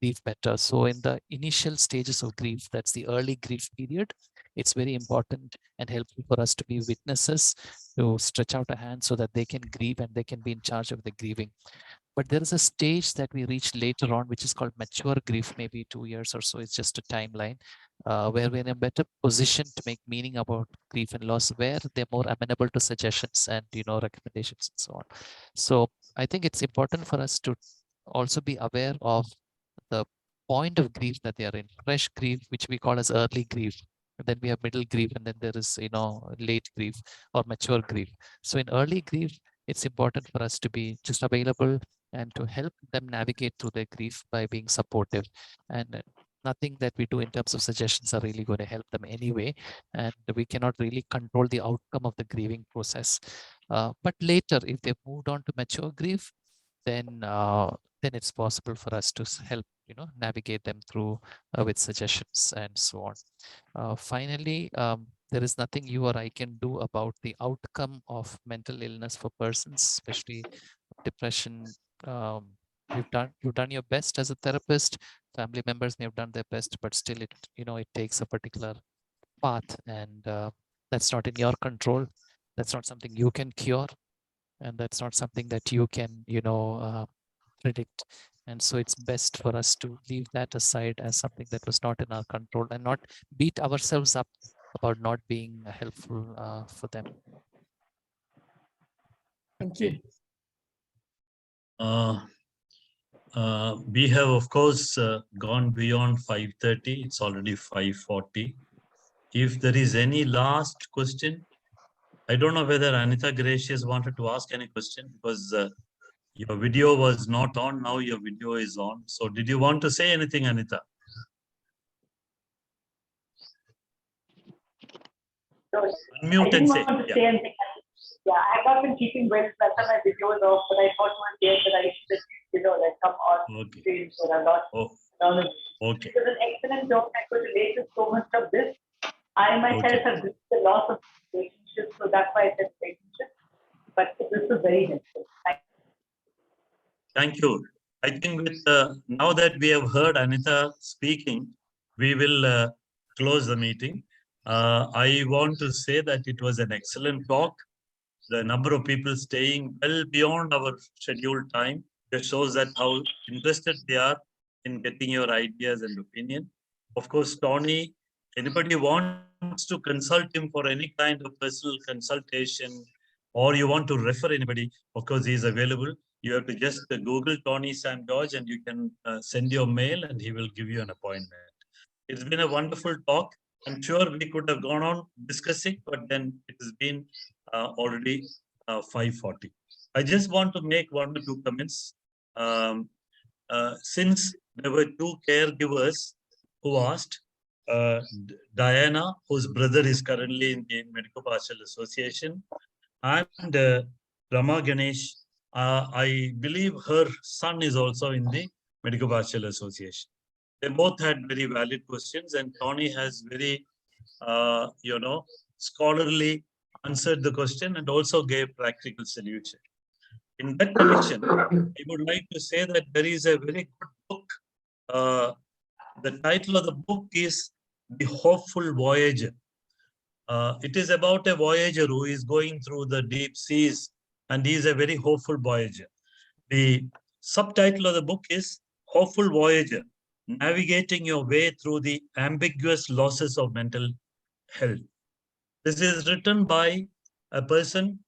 grieve better. So in the initial stages of grief, that's the early grief period, it's very important and helpful for us to be witnesses, to stretch out a hand so that they can grieve and they can be in charge of the grieving. But there is a stage that we reach later on, which is called mature grief, maybe 2 years or so. It's just a timeline where we're in a better position to make meaning about grief and loss, where they're more amenable to suggestions and recommendations and so on. So I think it's important for us to also be aware of the point of grief that they are in. Fresh grief, which we call as early grief. And then we have middle grief, and then there is late grief or mature grief. So in early grief, it's important for us to be just available and to help them navigate through their grief by being supportive. And nothing that we do in terms of suggestions are really going to help them anyway. And we cannot really control the outcome of the grieving process. But later, if they've moved on to mature grief, then it's possible for us to help navigate them through with suggestions and so on. Finally, there is nothing you or I can do about the outcome of mental illness for persons, especially depression. You've done your best as a therapist. Family members may have done their best, but still it takes a particular path, and that's not in your control. That's not something you can cure, and that's not something that you can predict. And so it's best for us to leave that aside as something that was not in our control, and not beat ourselves up about not being helpful for them. Thank you. We have, of course, gone beyond 5:30. It's already 5:40. If there is any last question, I don't know whether Anita Gracious wanted to ask any question, because Your video was not on, now your video is on. So did you want to say anything, Anita? So I Unmute didn't and say, want to yeah. say anything. Yeah, I have not been keeping well. That's why my video was off, but I thought one day that I should, like come on stage so I'm not knowledge. Okay. It was an excellent talk. I could relate to so much of this. I myself have this the loss of relationships, so that's why I said relationship. But this was very helpful. Thank you. I think with now that we have heard Anita speaking, we will close the meeting. I want to say that it was an excellent talk. The number of people staying well beyond our scheduled time just shows that how interested they are in getting your ideas and opinion. Of course, Tony, anybody wants to consult him for any kind of personal consultation, or you want to refer anybody, of course, he is available. You have to just Google Tony Sam George and you can send your mail and he will give you an appointment. It's been a wonderful talk. I'm sure we could have gone on discussing, but then it has been already 5:40. I just want to make 1 or 2 comments. Since there were 2 caregivers who asked, Diana, whose brother is currently in the Medico Pastoral Association, and Rama Ganesh, I believe her son is also in the Medico Pastoral Association. They both had very valid questions, and Tony has very, scholarly answered the question and also gave practical solution. In that connection, I would like to say that there is a very good book. The title of the book is The Hopeful Voyager. It is about a voyager who is going through the deep seas, and he is a very hopeful voyager. The subtitle of the book is Hopeful Voyager, Navigating Your Way Through the Ambiguous Losses of Mental Health. This is written by a person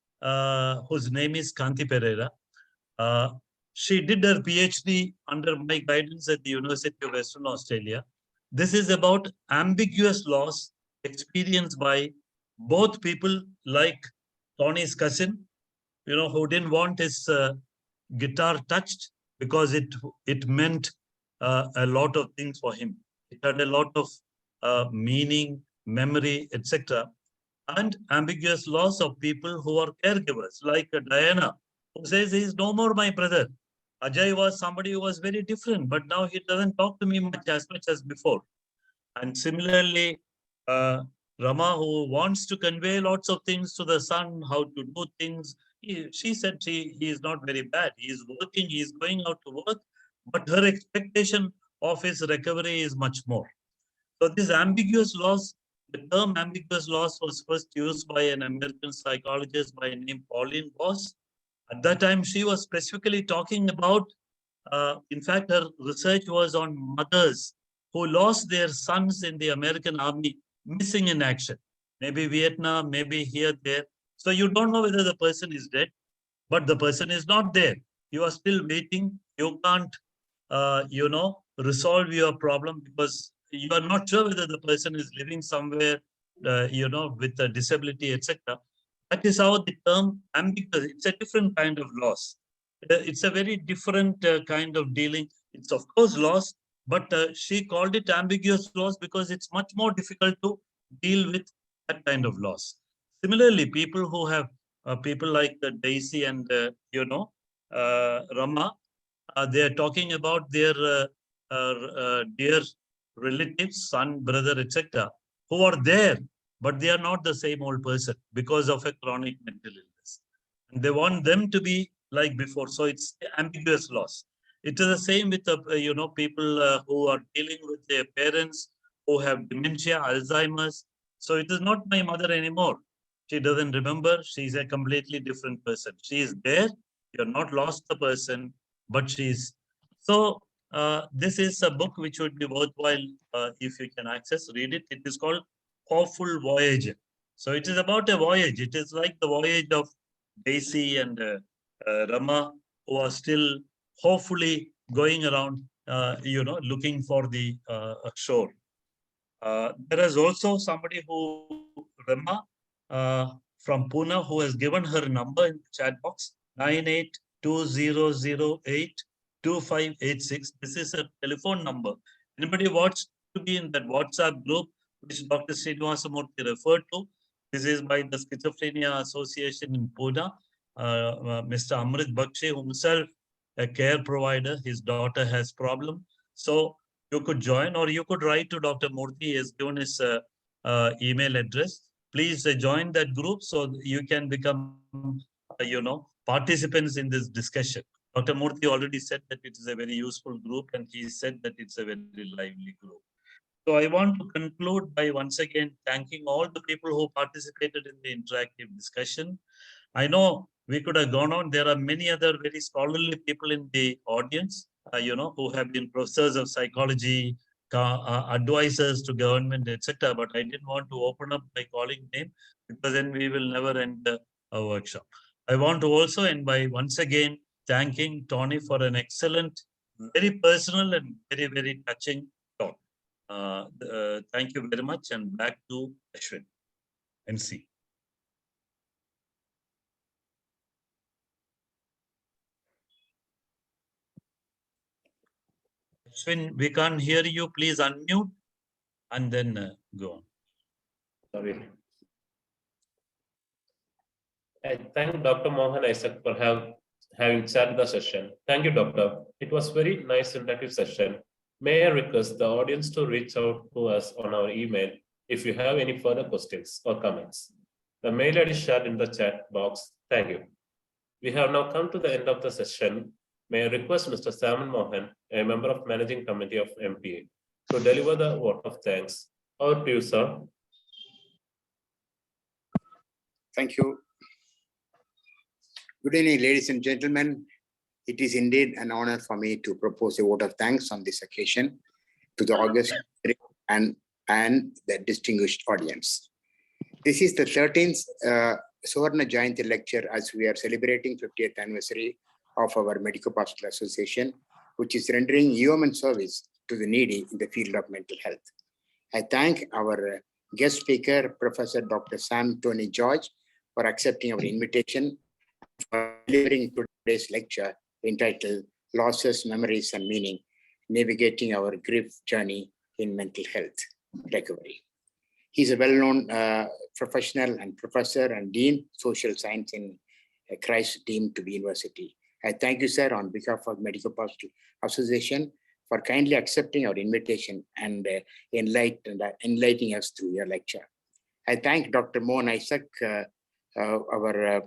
whose name is Kanti Pereira. She did her PhD under my guidance at the University of Western Australia. This is about ambiguous loss experienced by both people like Tony's cousin, who didn't want his guitar touched because it meant a lot of things for him. It had a lot of meaning, memory, etc. And ambiguous loss of people who are caregivers, like Diana, who says he is no more my brother. Ajay was somebody who was very different, but now he doesn't talk to me much as before. And similarly, Rama, who wants to convey lots of things to the son, how to do things. She said he is not very bad. He is working, he is going out to work, but her expectation of his recovery is much more. So this ambiguous loss, the term ambiguous loss was first used by an American psychologist by name Pauline Boss. At that time, she was specifically talking about, in fact, her research was on mothers who lost their sons in the American army, missing in action. Maybe Vietnam, maybe here, there. So you don't know whether the person is dead, but the person is not there. You are still waiting. You can't, resolve your problem because you are not sure whether the person is living somewhere, with a disability, etc. That is how the term ambiguous, it's a different kind of loss. It's a very different kind of dealing. It's of course loss, but she called it ambiguous loss because it's much more difficult to deal with that kind of loss. Similarly, people who have, people like Daisy and, Rama, they are talking about their dear relatives, son, brother, etc., who are there, but they are not the same old person because of a chronic mental illness. And they want them to be like before. So it's ambiguous loss. It is the same with the people who are dealing with their parents who have dementia, Alzheimer's. So it is not my mother anymore. She doesn't remember. She's a completely different person. She is there. You're not lost the person, but she's. So this is a book which would be worthwhile if you can access, read it. It is called Hopeful Voyager. So it is about a voyage. It is like the voyage of Daisy and Rama, who are still hopefully going around, looking for the shore. There is also somebody who, Rama, from Pune, who has given her number in the chat box, 2008-2586. This is a telephone number. Anybody wants to be in that WhatsApp group, which Dr. Srinivasamurthy referred to? This is by the Schizophrenia Association in Pune. Mr. Amrit Bakshi himself, a care provider, his daughter has problem. So you could join, or you could write to Dr. Murthy. He has given his email address. Please join that group so you can become, participants in this discussion. Dr. Murthy already said that it is a very useful group, and he said that it's a very lively group. So I want to conclude by once again thanking all the people who participated in the interactive discussion. I know we could have gone on. There are many other very scholarly people in the audience, who have been professors of psychology, advisors to government, etc. But I didn't want to open up by calling name, because then we will never end a workshop. I want to also end by once again thanking Tony for an excellent, very personal and very, very touching talk. Thank you very much, and back to Ashwin, MC. Ashwin, we can't hear you. Please unmute and then go on. Sorry. I thank Dr. Mohan Isaac for having chaired the session. Thank you, Doctor. It was very nice interactive session. May I request the audience to reach out to us on our email if you have any further questions or comments. The mail ID is shared in the chat box. Thank you. We have now come to the end of the session. May I request Mr. Saman Mohan, a member of Managing Committee of MPA, to deliver the vote of thanks. Over to you, sir. Thank you. Good evening, ladies and gentlemen. It is indeed an honor for me to propose a vote of thanks on this occasion to the August and the distinguished audience. This is the 13th Suvarna Jayanthi lecture as we are celebrating 50th anniversary of our Medico Pastoral Association, which is rendering human service to the needy in the field of mental health. I thank our guest speaker, Professor Dr. Tony George, for accepting our invitation for delivering today's lecture entitled Losses, Memories and Meaning, Navigating Our Grief Journey in Mental Health Recovery. He's a well-known professional and professor and dean social science in Christ deemed to be university. I thank you, sir, on behalf of Medico Pastoral Association for kindly accepting our invitation and enlightening us through your lecture. I thank Dr. Mohan Isaac, our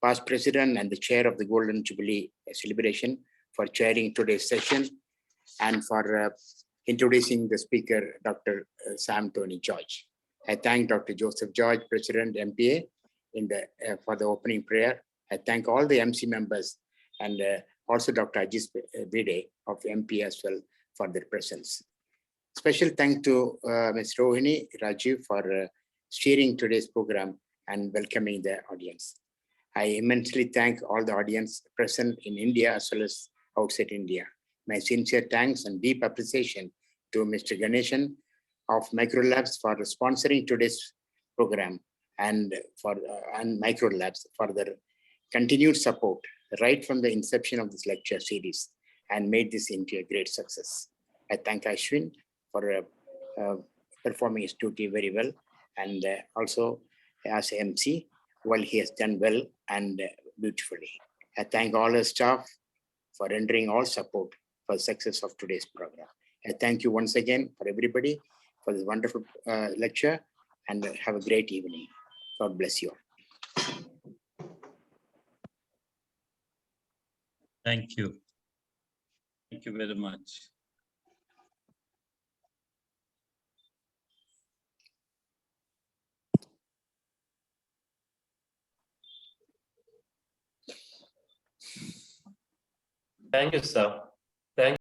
past president and the chair of the Golden Jubilee celebration, for chairing today's session and for introducing the speaker, Dr. Tony George. I thank Dr. Joseph George, President, MPA, for the opening prayer. I thank all the MC members and also Dr. Ajit Bide of MP as well for their presence. Special thanks to Ms. Rohini Rajiv for steering today's program and welcoming the audience. I immensely thank all the audience present in India as well as outside India. My sincere thanks and deep appreciation to Mr. Ganeshan of Microlabs for sponsoring today's program and Microlabs for their continued support right from the inception of this lecture series and made this into a great success. I thank Ashwin for performing his duty very well, and also as MC, well, he has done well and beautifully. I thank all the staff for rendering all support for the success of today's program. I thank you once again for everybody for this wonderful lecture, and have a great evening. God bless you all. Thank you. Thank you very much. Thank you, sir.